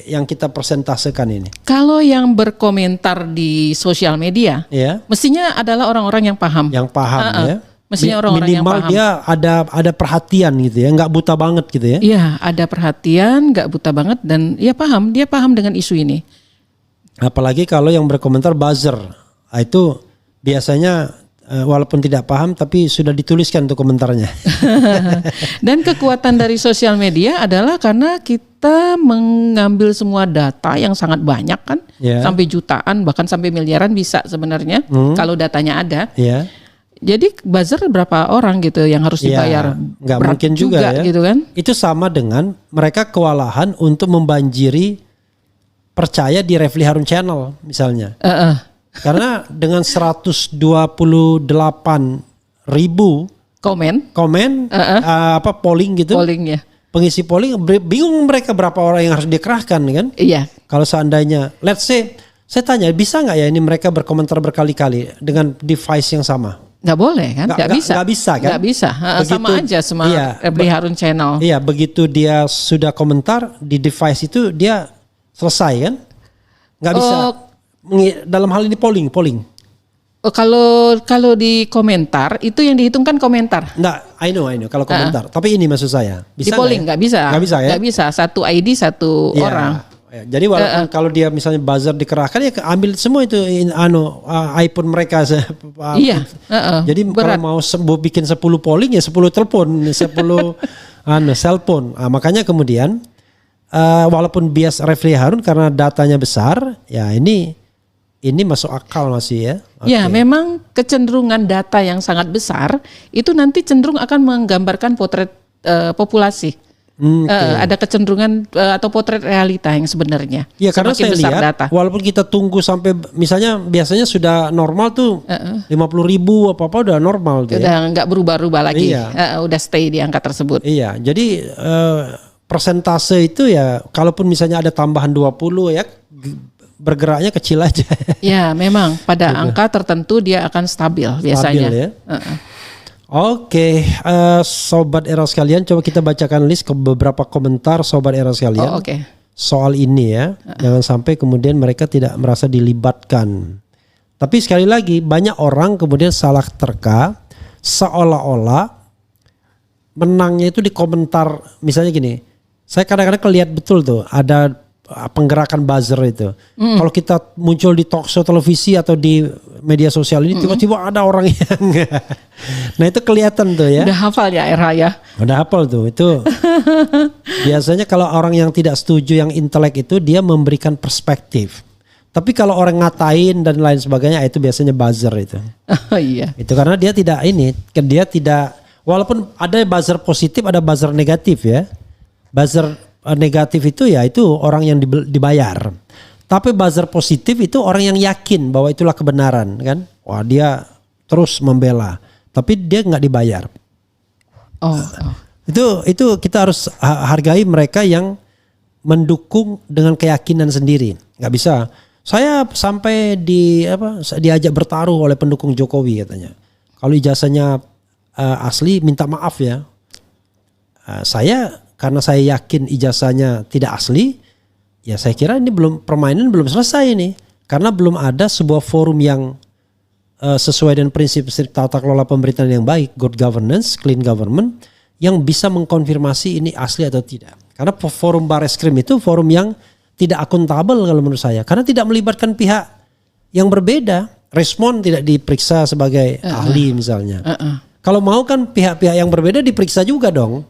yang kita persentasekan ini. Kalau yang berkomentar di sosial media, mestinya adalah orang-orang yang paham. Yang paham ya. Mestinya orang-orang yang paham. Minimal dia ada perhatian gitu ya, nggak buta banget gitu ya. Iya, ada perhatian, nggak buta banget, dan dia paham dengan isu ini. Apalagi kalau yang berkomentar buzzer, itu biasanya walaupun tidak paham tapi sudah dituliskan untuk komentarnya. Dan kekuatan dari sosial media adalah karena kita mengambil semua data yang sangat banyak kan, sampai jutaan bahkan sampai miliaran bisa sebenarnya kalau datanya ada. Jadi buzzer berapa orang gitu yang harus dibayar? Nggak mungkin juga ya. Gitu kan? Itu sama dengan mereka kewalahan untuk membanjiri percaya di Refli Harun Channel misalnya. Karena dengan 128.000 komen polling gitu. Polling ya. Pengisi polling bingung mereka berapa orang yang harus dikerahkan kan? Iya. Kalau seandainya let's say saya tanya bisa nggak ya ini mereka berkomentar berkali-kali dengan device yang sama? Nggak boleh kan? Nggak bisa kan? Nggak bisa. Sama aja sama Refli Harun Channel. Iya, begitu dia sudah komentar di device itu dia selesai kan? Nggak bisa. Dalam hal ini polling. Kalau di komentar itu yang dihitungkan komentar. Nggak, I know kalau komentar. Tapi ini maksud saya. Bisa di polling nggak bisa. Nggak bisa ya? Nggak bisa. Satu ID satu orang. Jadi walaupun kalau dia misalnya buzzer dikerahkan ya ambil semua itu iPhone mereka. Jadi kalau mau bikin 10 polling ya 10 telepon, 10 cellphone. Makanya kemudian walaupun bias Refli Harun karena datanya besar, ya ini masuk akal masih ya. Ya, memang kecenderungan data yang sangat besar itu nanti cenderung akan menggambarkan potret populasi. Ada kecenderungan atau potret realita yang sebenarnya. Ya, karena saya lihat data. Walaupun kita tunggu sampai misalnya biasanya sudah normal tuh 50.000 apa udah normal tuh. Udah nggak berubah-ubah lagi. Udah stay di angka tersebut. Iya, jadi persentase itu ya kalaupun misalnya ada tambahan 20 ya bergeraknya kecil aja. Ya, memang pada angka tertentu dia akan stabil biasanya. Stabil ya. Oke, Sobat Era sekalian, coba kita bacakan list ke beberapa komentar Sobat Era sekalian. Oh, oke. Soal ini ya, jangan sampai kemudian mereka tidak merasa dilibatkan. Tapi sekali lagi banyak orang kemudian salah terka, seolah-olah menangnya itu di komentar. Misalnya gini, saya kadang-kadang lihat betul tuh ada penggerakan buzzer itu. Kalau kita muncul di talk show televisi atau di media sosial ini tiba-tiba ada orang yang nah itu kelihatan tuh ya. Udah hafal ya RH ya. Udah hafal tuh itu. Biasanya kalau orang yang tidak setuju yang intelek itu dia memberikan perspektif. Tapi kalau orang ngatain dan lain sebagainya itu biasanya buzzer itu. Oh iya. Itu karena dia tidak dia tidak, walaupun ada buzzer positif ada buzzer negatif ya. Buzzer negatif itu ya itu orang yang dibayar. Tapi buzzer positif itu orang yang yakin bahwa itulah kebenaran kan. Wah dia terus membela. Tapi dia nggak dibayar. Oh. Itu kita harus hargai mereka yang mendukung dengan keyakinan sendiri. Nggak bisa. Saya sampai diajak bertaruh oleh pendukung Jokowi katanya. Kalau ijazahnya asli minta maaf ya. Karena saya yakin ijazahnya tidak asli, ya saya kira ini permainan belum selesai ini. Karena belum ada sebuah forum yang sesuai dengan prinsip tata kelola pemerintahan yang baik, good governance, clean government, yang bisa mengkonfirmasi ini asli atau tidak. Karena forum Bareskrim itu forum yang tidak akuntabel kalau menurut saya. Karena tidak melibatkan pihak yang berbeda. Respon tidak diperiksa sebagai ahli misalnya. Kalau mau kan pihak-pihak yang berbeda diperiksa juga dong.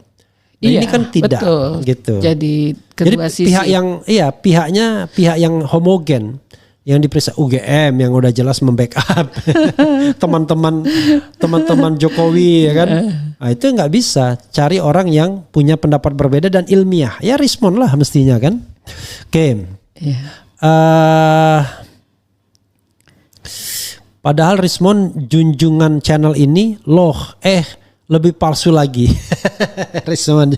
Nah, iya, ini kan tidak betul. gitu. Jadi kedua sisi. Pihak yang homogen yang diperiksa UGM yang udah jelas membackup teman-teman Jokowi ya kan. Nah, itu nggak bisa cari orang yang punya pendapat berbeda dan ilmiah. Ya respon lah mestinya kan. Oke. Padahal Rismon junjungan channel ini lebih palsu lagi. Rismon.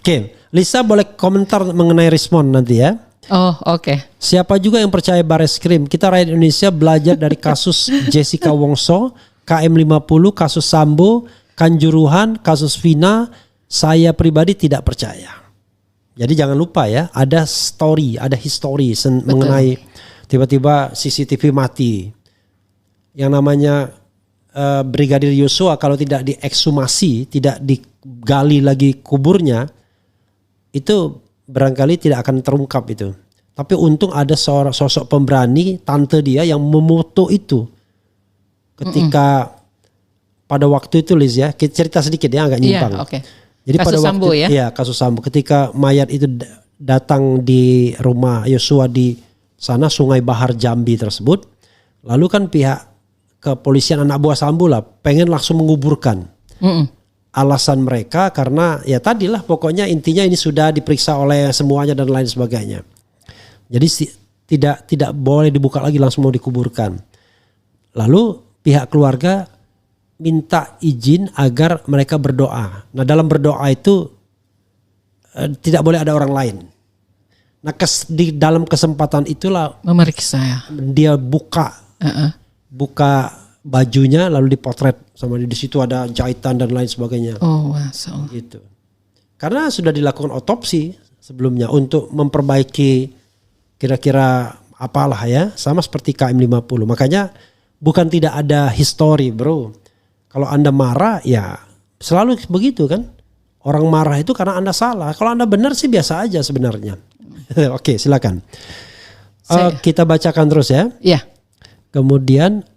Oke, Lisa boleh komentar mengenai Rismon nanti ya. Oh, oke. Siapa juga yang percaya Bareskrim? Kita rakyat Indonesia belajar dari kasus Jessica Wongso, KM50, kasus Sambo, Kanjuruhan, kasus Vina. Saya pribadi tidak percaya. Jadi jangan lupa ya, ada history mengenai tiba-tiba CCTV mati. Yang namanya Brigadir Yosua kalau tidak diekshumasi, tidak digali lagi kuburnya, itu barangkali tidak akan terungkap itu. Tapi untung ada seorang sosok pemberani, tante dia yang memoto itu. Ketika pada waktu itu Liz ya, kita cerita sedikit ya agak nyimpang. Iya, oke. Jadi kasus pada Sambo waktu ya kasus Sambo ketika mayat itu datang di rumah Yosua di sana Sungai Bahar Jambi tersebut, lalu kan pihak kepolisian anak buah Sambo lah pengen langsung menguburkan. Alasan mereka karena ya tadilah pokoknya intinya ini sudah diperiksa oleh semuanya dan lain sebagainya. Jadi tidak boleh dibuka lagi langsung mau dikuburkan. Lalu pihak keluarga minta izin agar mereka berdoa. Nah dalam berdoa itu tidak boleh ada orang lain. Nah di dalam kesempatan itulah memeriksa ya. Dia buka bajunya lalu dipotret sama di situ ada jahitan dan lain sebagainya. Oh wow. Gitu. Karena sudah dilakukan otopsi sebelumnya untuk memperbaiki kira-kira apalah ya, sama seperti KM50. Makanya bukan tidak ada histori bro. Kalau Anda marah ya selalu begitu kan. Orang marah itu karena Anda salah. Kalau Anda benar sih biasa aja sebenarnya. Oke silakan. Kita bacakan terus ya. Iya. Kemudian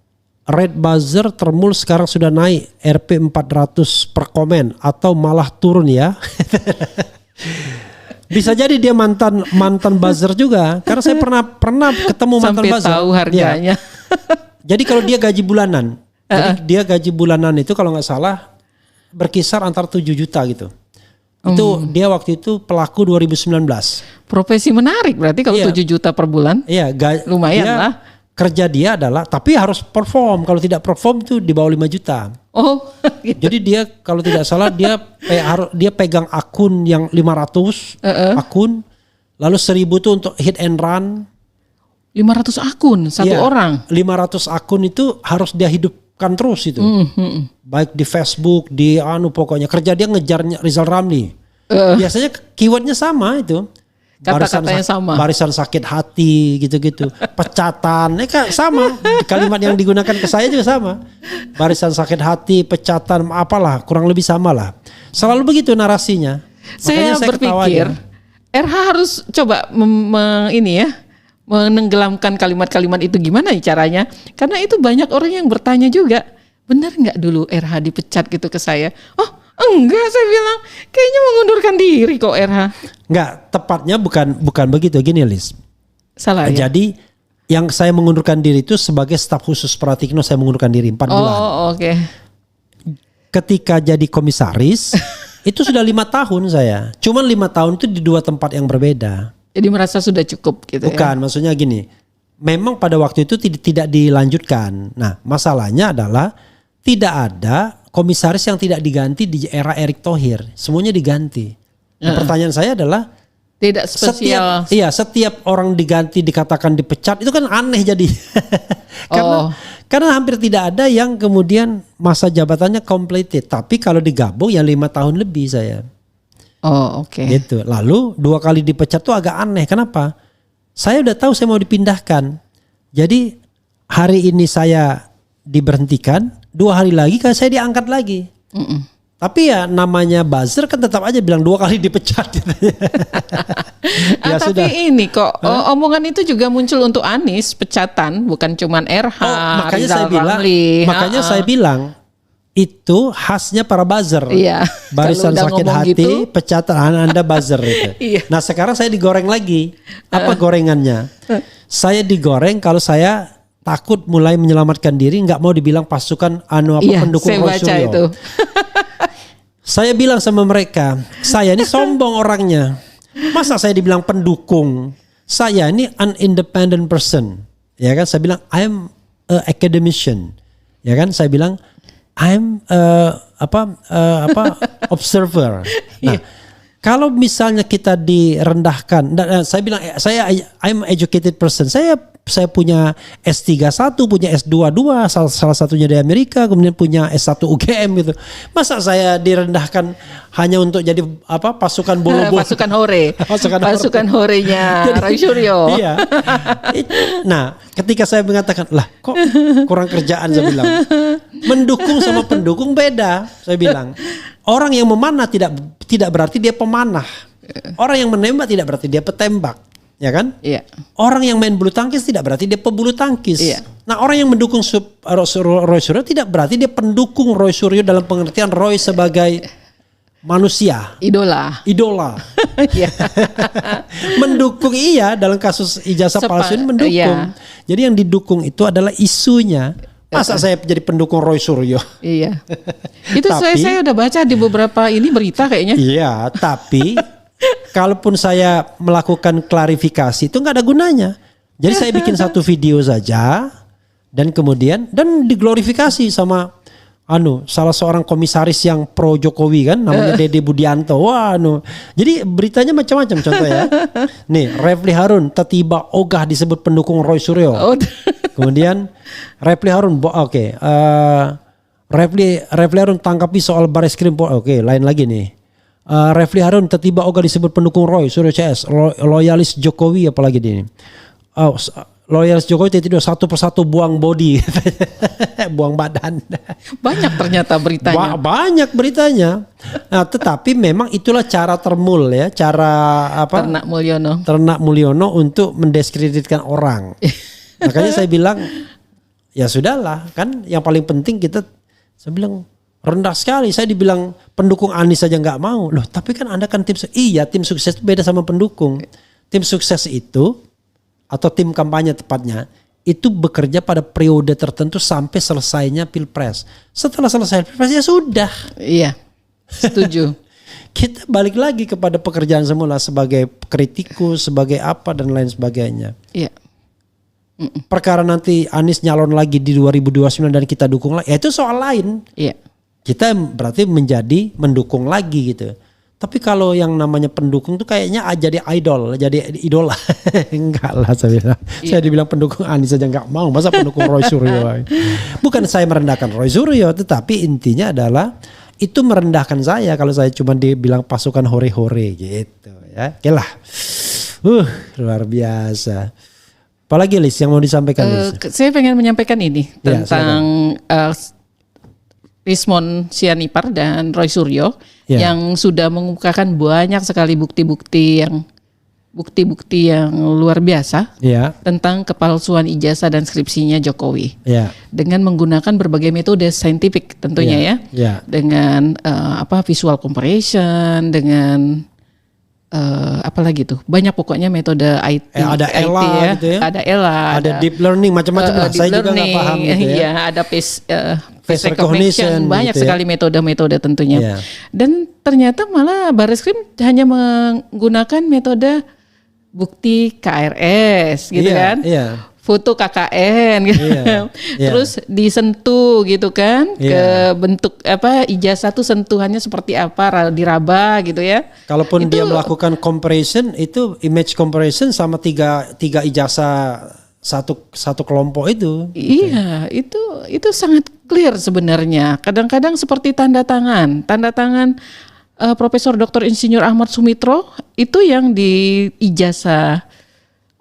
Red Buzzer termul sekarang sudah naik Rp 400 per komen atau malah turun ya. Bisa jadi dia mantan buzzer juga. Karena saya pernah ketemu mantan buzzer. Sampai tahu harganya. Ya. Jadi kalau dia gaji bulanan. Jadi dia gaji bulanan itu kalau nggak salah berkisar antara 7 juta gitu. Itu dia waktu itu pelaku 2019. Profesi menarik berarti kalau 7 juta per bulan. Iya, lumayan lah. Kerja dia adalah tapi harus perform. Kalau tidak perform tuh di bawah 5 juta. Oh. Gitu. Jadi dia kalau tidak salah dia pegang akun yang 500 akun, lalu 1000 tuh untuk hit and run. 500 akun satu Iya, orang. 500 akun itu harus dia hidupkan terus itu. Baik di Facebook, di pokoknya kerja dia ngejar Rizal Ramli. Biasanya keywordnya sama itu. Kata-katanya sama. Barisan sakit hati gitu-gitu. Pecatan, sama. Kalimat yang digunakan ke saya juga sama. Barisan sakit hati, pecatan, apalah, kurang lebih sama lah. Selalu begitu narasinya. Saya berpikir RH harus coba menenggelamkan kalimat-kalimat itu, gimana caranya? Karena itu banyak orang yang bertanya juga, benar nggak dulu RH dipecat gitu ke saya? Oh enggak, saya bilang kayaknya mengundurkan diri kok RH. Enggak, tepatnya bukan begitu. Gini Lis. Salah ya? Jadi yang saya mengundurkan diri itu sebagai staf khusus Pratikno, saya mengundurkan diri 4 bulan. Oh oke. Ketika jadi komisaris itu sudah 5 tahun saya. Cuman 5 tahun itu di 2 tempat yang berbeda. Jadi merasa sudah cukup gitu. Bukan, maksudnya gini. Memang pada waktu itu tidak dilanjutkan. Nah, masalahnya adalah tidak ada komisaris yang tidak diganti di era Erick Thohir. Semuanya diganti. Nah, pertanyaan saya adalah tidak spesial. Setiap orang diganti dikatakan dipecat itu kan aneh jadi. Karena hampir tidak ada yang kemudian masa jabatannya completed. Tapi kalau digabung ya 5 tahun lebih saya. Oh oke. Gitu. Lalu 2 kali dipecat tuh agak aneh. Kenapa? Saya udah tahu saya mau dipindahkan. Jadi hari ini saya diberhentikan, 2 hari lagi kan saya diangkat lagi. Tapi ya namanya buzzer kan tetap aja bilang 2 kali dipecat. Ya tapi sudah. ini kok omongan itu juga muncul untuk Anies pecatan, bukan cuman RH. Makanya saya bilang itu khasnya para buzzer. Iya. Barisan sakit hati, gitu, pecatan Anda buzzer itu. Iya. Nah sekarang saya digoreng lagi. Apa gorengannya? Saya digoreng kalau saya takut mulai menyelamatkan diri, nggak mau dibilang pasukan pendukung Roy Suryo. Itu. Saya bilang sama mereka, saya ini sombong orangnya. Masa saya dibilang pendukung? Saya ini an independent person. Ya kan? Saya bilang I'm a academician. Ya kan? Saya bilang I'm observer. Nah, kalau misalnya kita direndahkan, saya bilang I'm educated person. Saya punya S31, punya S22, salah satunya di Amerika, kemudian punya S1 UGM gitu. Masa saya direndahkan hanya untuk jadi pasukan bolo-bolo? Pasukan hore. Pasukan horenya Roy Suryo. Iya. Nah, ketika saya mengatakan, lah kok kurang kerjaan, saya bilang. Mendukung sama pendukung beda, saya bilang. Orang yang memanah tidak berarti dia pemanah. Orang yang menembak tidak berarti dia petembak. Ya kan? Iya. Orang yang main bulu tangkis tidak berarti dia pebulu tangkis. Iya. Nah, orang yang mendukung Roy Suryo tidak berarti dia pendukung Roy Suryo dalam pengertian Roy sebagai manusia. Idola. Iya. Mendukung dalam kasus ijazah palsu ini mendukung. Iya. Jadi yang didukung itu adalah isunya. Masa saya jadi pendukung Roy Suryo? Iya. Itu saya udah baca di beberapa berita kayaknya. Iya, tapi kalaupun saya melakukan klarifikasi itu nggak ada gunanya. Jadi saya bikin satu video saja dan kemudian diglorifikasi sama salah seorang komisaris yang pro Jokowi kan, namanya Dede Budianto. Jadi beritanya macam-macam contoh ya. Nih, Refli Harun tiba ogah disebut pendukung Roy Suryo. Kemudian Refli Harun Refli Harun tangkapi soal Bareskrim. Lain lagi nih. Refli Harun tiba ogah disebut pendukung Roy Suryo CS, loyalis Jokowi apalagi ini. Loyalis Jokowi tidak satu persatu buang body, buang badan. Banyak ternyata beritanya. Banyak beritanya. Nah, tetapi memang itulah cara termul ya, cara Ternak Mulyono untuk mendiskreditkan orang. Makanya saya bilang ya sudahlah, kan yang paling penting saya bilang rendah sekali. Saya dibilang pendukung Anies saja nggak mau. Loh, tapi kan Anda kan tim sukses itu beda sama pendukung. Tim sukses itu atau tim kampanye tepatnya itu bekerja pada periode tertentu sampai selesainya Pilpres. Setelah selesai Pilpres ya sudah. Iya. Setuju. Kita balik lagi kepada pekerjaan semula sebagai kritikus, sebagai apa dan lain sebagainya. Iya. Perkara nanti Anies nyalon lagi di 2029 dan kita dukung lagi, ya itu soal lain. Iya. Kita berarti menjadi mendukung lagi gitu. Tapi kalau yang namanya pendukung tuh kayaknya jadi idol, jadi idola. Enggak lah saya bilang. Saya dibilang pendukung Anies aja enggak mau. Masa pendukung Roy Suryo? Bukan saya merendahkan Roy Suryo, tetapi intinya adalah itu merendahkan saya kalau saya cuma dibilang pasukan hore-hore gitu ya. Oke lah. Luar biasa. Apalagi Lis yang mau disampaikan Lis? Saya pengen menyampaikan ini tentang Rismond Sianipar dan Roy Suryo yang sudah mengemukakan banyak sekali bukti-bukti yang luar biasa tentang kepalsuan ijazah dan skripsinya Jokowi dengan menggunakan berbagai metode saintifik tentunya dengan visual comparison, dengan apalagi tuh banyak pokoknya metode IT, ada ELA IT, gitu ya, ada ELA, ada deep learning macam-macam lah. Saya juga nggak paham gitu ya. Ada face recognition, banyak gitu sekali metode-metode tentunya. Dan ternyata malah Barreskrim hanya menggunakan metode bukti KRS gitu kan. Foto KKN gitu. Terus disentuh gitu kan ke bentuk ijazah tuh sentuhannya seperti apa, diraba gitu ya. Kalaupun dia melakukan comparison itu image comparison sama tiga ijazah satu kelompok itu. Iya, itu sangat clear sebenarnya. Kadang-kadang seperti tanda tangan Profesor Dr. Insinyur Ahmad Sumitro itu yang di ijazah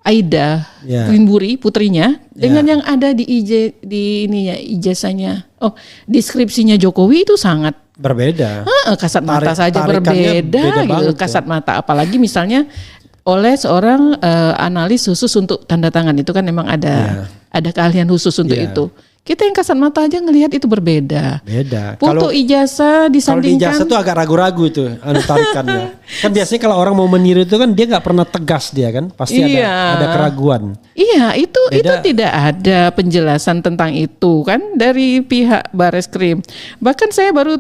Aida Winburi putrinya dengan yang ada di ijazahnya deskripsinya Jokowi itu sangat berbeda. Kasat mata saja berbeda gitu. Kasat mata, apalagi misalnya oleh seorang analis khusus untuk tanda tangan, itu kan memang ada keahlian khusus untuk itu. Kita yang kasat mata aja ngelihat itu berbeda. Foto ijazah disandingkan. Kalau di ijazah tuh agak ragu-ragu tuh tarikannya. Kan biasanya kalau orang mau meniru itu kan dia nggak pernah tegas dia kan, pasti ada keraguan. Iya, itu tidak ada penjelasan tentang itu kan dari pihak Barreskrim. Bahkan saya baru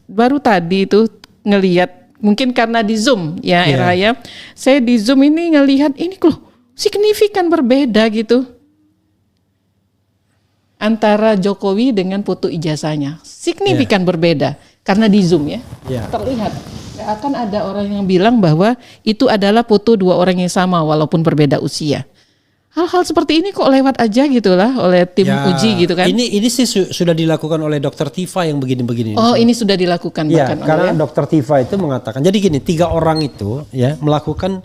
baru tadi itu ngelihat, mungkin karena di Zoom ya Erhaya. Saya di Zoom ini ngelihat ini loh signifikan berbeda gitu. Antara Jokowi dengan foto ijazahnya signifikan berbeda karena di Zoom terlihat akan ada orang yang bilang bahwa itu adalah foto dua orang yang sama walaupun berbeda usia. Hal-hal seperti ini kok lewat aja gitulah oleh tim uji gitu kan? Ini sih sudah dilakukan oleh Dr. Tifa yang begini-begini. Oh, ini sudah dilakukan bahkan karena Dr. Tifa itu mengatakan jadi gini, 3 orang itu melakukan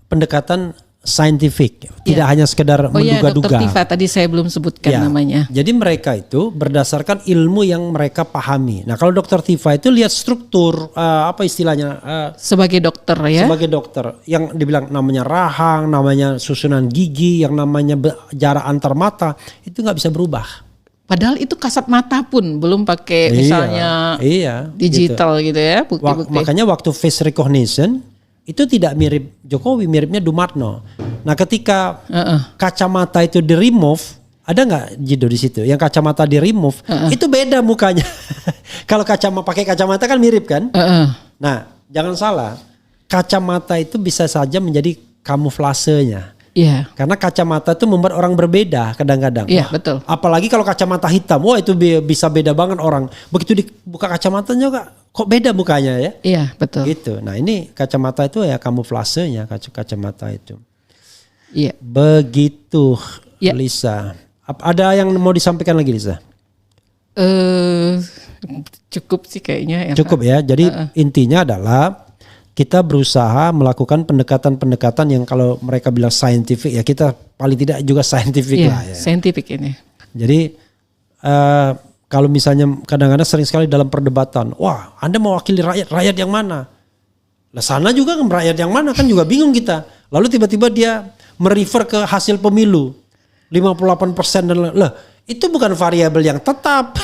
pendekatan saintifik, tidak hanya sekedar menduga-duga. Dr. Tifa tadi saya belum sebutkan namanya. Jadi mereka itu berdasarkan ilmu yang mereka pahami. Nah, kalau Dr. Tifa itu lihat struktur apa istilahnya sebagai dokter sebagai dokter yang dibilang namanya rahang, namanya susunan gigi, yang namanya jarak antar mata itu nggak bisa berubah. Padahal itu kasat mata pun belum pakai misalnya digital gitu ya bukti-bukti. Makanya waktu face recognition itu tidak mirip Jokowi, miripnya Dumatno. Nah, ketika kacamata itu di remove, ada nggak Jido di situ? Yang kacamata di remove itu beda mukanya. Kalau pakai kacamata kan mirip kan? Nah, jangan salah, kacamata itu bisa saja menjadi kamuflasenya. Karena kacamata itu membuat orang berbeda kadang-kadang. Betul. Apalagi kalau kacamata hitam, itu bisa beda banget orang. Begitu dibuka kacamatanya kok beda mukanya ya? Iya, betul. Gitu. Nah, ini kacamata itu kamuflasenya kacamata itu. Iya. Begitu, Lisa. Ada yang mau disampaikan lagi, Lisa? Cukup sih kayaknya. Cukup ya. Jadi intinya adalah kita berusaha melakukan pendekatan-pendekatan yang kalau mereka bilang saintifik, ya kita paling tidak juga saintifik lah ya. Saintifik ini. Jadi kalau misalnya kadang-kadang sering sekali dalam perdebatan, wah Anda mewakili rakyat yang mana? Lah sana juga kan rakyat yang mana, kan juga bingung kita. Lalu tiba-tiba dia merefer ke hasil pemilu 58% dan lah itu bukan variabel yang tetap.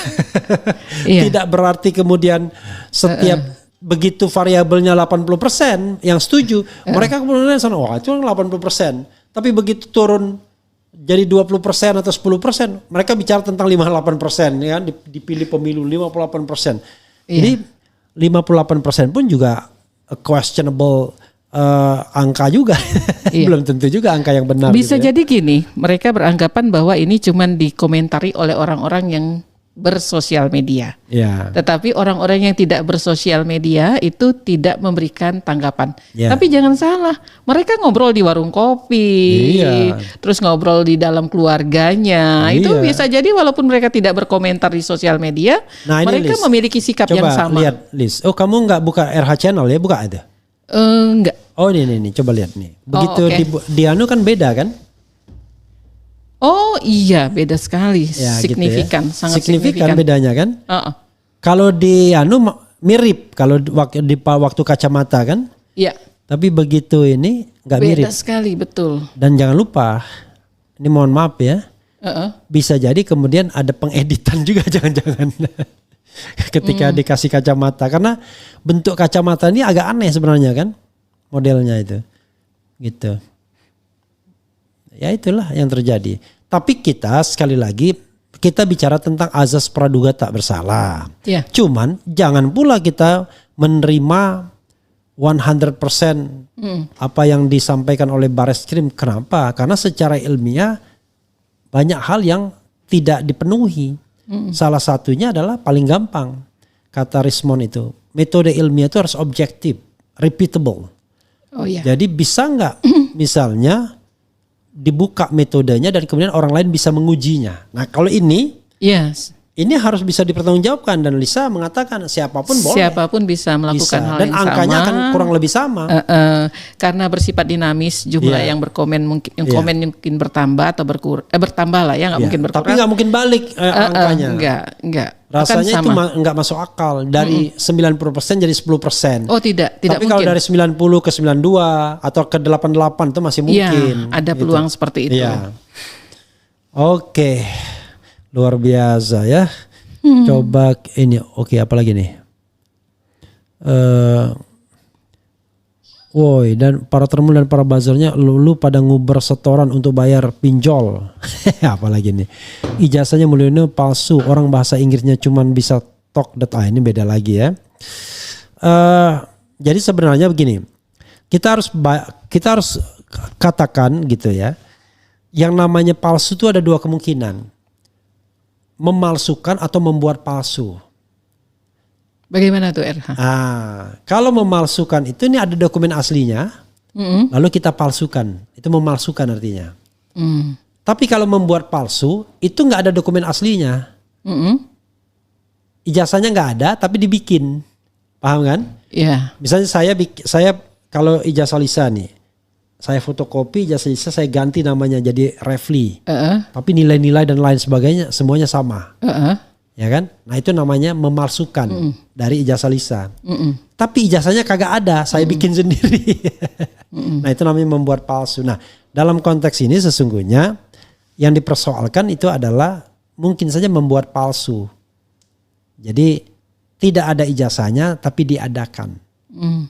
Tidak berarti kemudian setiap begitu variabelnya 80% yang setuju, mereka kemudian sana wah itu 80%. Tapi begitu turun jadi 20% atau 10%, mereka bicara tentang 58% ya, dipilih pemilu 58%. Jadi 58% pun juga a questionable angka juga. Belum tentu juga angka yang benar. Bisa gitu jadi gini, mereka beranggapan bahwa ini cuma dikomentari oleh orang-orang yang bersosial media. Ya. Tetapi orang-orang yang tidak bersosial media itu tidak memberikan tanggapan. Ya. Tapi jangan salah, mereka ngobrol di warung kopi, Iya. terus ngobrol di dalam keluarganya. Iya. Itu bisa jadi walaupun mereka tidak berkomentar di sosial media, Nah, ini, mereka Liz, memiliki sikap yang coba sama. lihat, Liz. Oh, kamu nggak buka RH Channel ya? Buka ada. Enggak. Oh, ini, coba lihat nih. Begitu oke. di anu kan beda kan? Oh iya, beda sekali, Ya, signifikan, gitu ya. sangat signifikan bedanya kan? Heeh. Kalau di anu mirip, kalau waktu kacamata kan? Iya, Tapi begitu ini nggak beda mirip. sekali, betul. Dan jangan lupa, ini mohon maaf ya, Heeh. bisa jadi kemudian ada pengeditan juga jangan-jangan ketika dikasih kacamata, karena bentuk kacamata ini agak aneh sebenarnya kan, modelnya itu, gitu. Ya itulah yang terjadi. Tapi kita sekali lagi kita bicara tentang azas praduga tak bersalah. Iya. Cuman jangan pula kita menerima 100% apa yang disampaikan oleh Bareskrim. Kenapa? Karena secara ilmiah banyak hal yang tidak dipenuhi. Salah satunya adalah paling gampang, kata Rismond itu, metode ilmiah itu harus objektif, repeatable. Oh iya. Jadi bisa nggak misalnya dibuka metodenya dan kemudian orang lain bisa mengujinya. Nah kalau ini Yes. harus bisa dipertanggungjawabkan, dan Lisa mengatakan siapapun boleh. Siapapun bisa melakukan hal Dan yang angkanya sama. akan kurang lebih sama. Karena bersifat dinamis, jumlah Iya. yang berkomen mungkin yang Iya. komen mungkin bertambah atau bertambah lah ya, nggak Ya, mungkin berkurang. tapi nggak mungkin balik angkanya. Enggak. Rasanya Akan itu sama. nggak masuk akal. Dari 90% jadi 10%. Oh tidak Tapi mungkin. kalau dari 90 ke 92 atau ke 88 itu masih Iya, mungkin. ada gitu. peluang seperti itu. Iya. Oke. Luar biasa ya. Coba ini, oke, apa lagi nih? Woi, dan para termul dan para buzzernya lu pada nguber setoran untuk bayar pinjol. Apalagi nih. Ijazahnya Mulyono palsu. Orang bahasa Inggrisnya cuman bisa talk that. Ini beda lagi ya. Jadi sebenarnya begini. Kita harus katakan gitu ya. Yang namanya palsu itu ada dua kemungkinan. Memalsukan atau membuat palsu. Bagaimana tuh RH? Kalau memalsukan itu, ini ada dokumen aslinya, lalu kita palsukan, itu memalsukan artinya. Tapi kalau membuat palsu, itu nggak ada dokumen aslinya, ijazahnya nggak ada, tapi dibikin, paham kan? Iya. Misalnya saya kalau ijazah Lisa nih, saya fotokopi ijazah Lisa, saya ganti namanya jadi Refli, tapi nilai-nilai dan lain sebagainya semuanya sama. Ya kan? Nah itu namanya memalsukan dari ijazah Lisa. Tapi ijazahnya kagak ada, saya bikin sendiri. Nah itu namanya membuat palsu. Nah dalam konteks ini sesungguhnya yang dipersoalkan itu adalah mungkin saja membuat palsu. Jadi tidak ada ijazahnya tapi diadakan.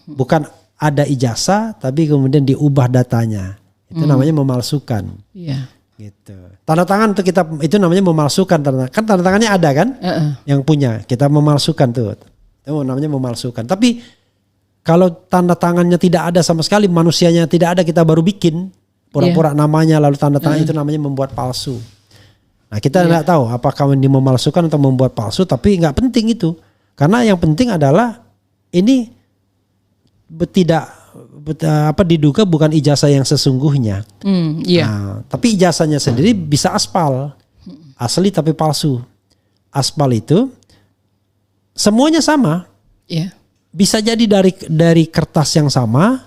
Bukan ada ijazah tapi kemudian diubah datanya. Itu namanya memalsukan. Iya. Gitu. Tanda tangan itu namanya memalsukan. Kan tanda tangannya ada kan? Yang punya. Kita memalsukan tuh. Itu namanya memalsukan. Tapi kalau tanda tangannya tidak ada sama sekali, manusianya tidak ada, kita baru bikin pura-pura namanya lalu tanda tangan, itu namanya membuat palsu. Nah kita nggak tahu apakah ini memalsukan atau membuat palsu, tapi nggak penting itu. Karena yang penting adalah ini diduga bukan ijazah yang sesungguhnya. Iya. Nah, tapi ijazahnya sendiri bisa aspal, asli tapi palsu. Aspal itu semuanya sama. Iya. Bisa jadi dari kertas yang sama,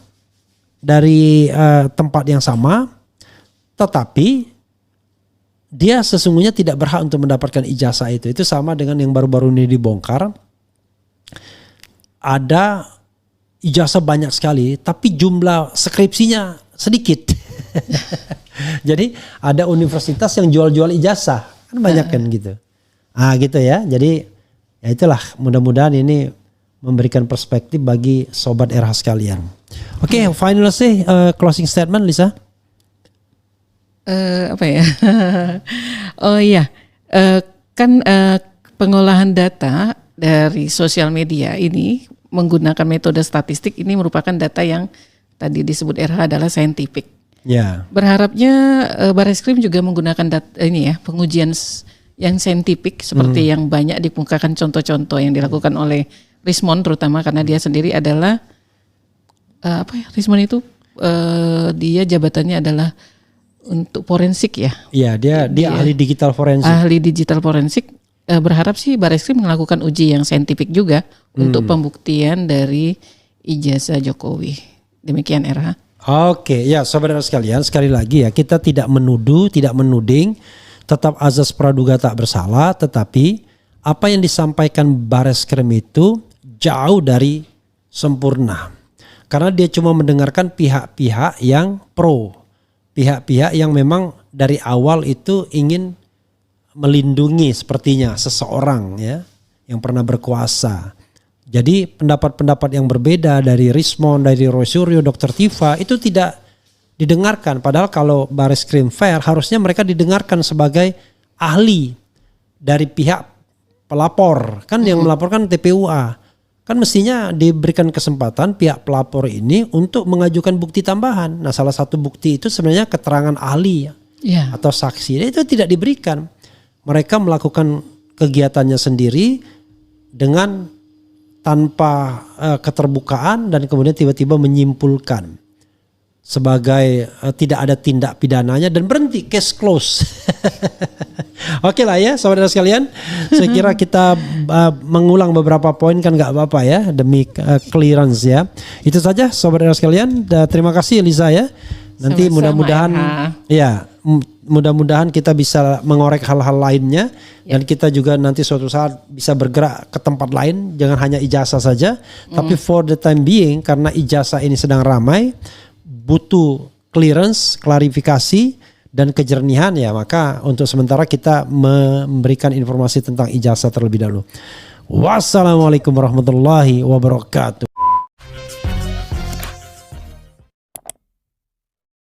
dari tempat yang sama, tetapi dia sesungguhnya tidak berhak untuk mendapatkan ijazah itu. Itu sama dengan yang baru-baru ini dibongkar. Ada ijazah banyak sekali, tapi jumlah skripsinya sedikit. Jadi ada universitas yang jual-jual ijazah, kan banyak kan gitu. Gitu ya. Jadi ya itulah, mudah-mudahan ini memberikan perspektif bagi sobat RH sekalian. Oke, final sih closing statement Lisa. Apa ya? Oh iya, kan pengolahan data dari sosial media ini menggunakan metode statistik, ini merupakan data yang tadi disebut RH adalah scientific. Ya. Berharapnya Bareskrim juga menggunakan data ini ya, pengujian yang saintifik seperti yang banyak dikemukakan contoh-contoh yang dilakukan oleh Rismond terutama karena dia sendiri adalah Rismond itu dia jabatannya adalah untuk forensik ya. Iya, dia ahli digital forensik. Ahli digital forensik. Berharap sih Barreskrim melakukan uji yang saintifik juga untuk pembuktian dari ijazah Jokowi. Demikian Erha. Oke, ya saudara sekalian, sekali lagi ya, kita tidak menuduh, tidak menuding, tetap azas praduga tak bersalah, tetapi apa yang disampaikan Barreskrim itu jauh dari sempurna. Karena dia cuma mendengarkan pihak-pihak yang pro, pihak-pihak yang memang dari awal itu ingin melindungi sepertinya seseorang ya yang pernah berkuasa. Jadi pendapat-pendapat yang berbeda dari Rismond, dari Roy Suryo, Dr. Tifa itu tidak didengarkan. Padahal kalau Barreskrim fair harusnya mereka didengarkan sebagai ahli dari pihak pelapor. Kan yang melaporkan TPUA. Kan mestinya diberikan kesempatan pihak pelapor ini untuk mengajukan bukti tambahan. Nah salah satu bukti itu sebenarnya keterangan ahli atau saksi. Itu tidak diberikan. Mereka melakukan kegiatannya sendiri dengan tanpa keterbukaan dan kemudian tiba-tiba menyimpulkan sebagai tidak ada tindak pidananya dan berhenti, case close. Oke lah ya saudara sekalian, saya kira kita mengulang beberapa poin kan nggak apa-apa ya demi clearance ya. Itu saja saudara sekalian, terima kasih Eliza ya. Nanti mudah-mudahan mudah-mudahan kita bisa mengorek hal-hal lainnya dan kita juga nanti suatu saat bisa bergerak ke tempat lain, jangan hanya ijazah saja, tapi for the time being karena ijazah ini sedang ramai, butuh clearance, klarifikasi dan kejernihan ya, maka untuk sementara kita memberikan informasi tentang ijazah terlebih dahulu. Wassalamualaikum warahmatullahi wabarakatuh.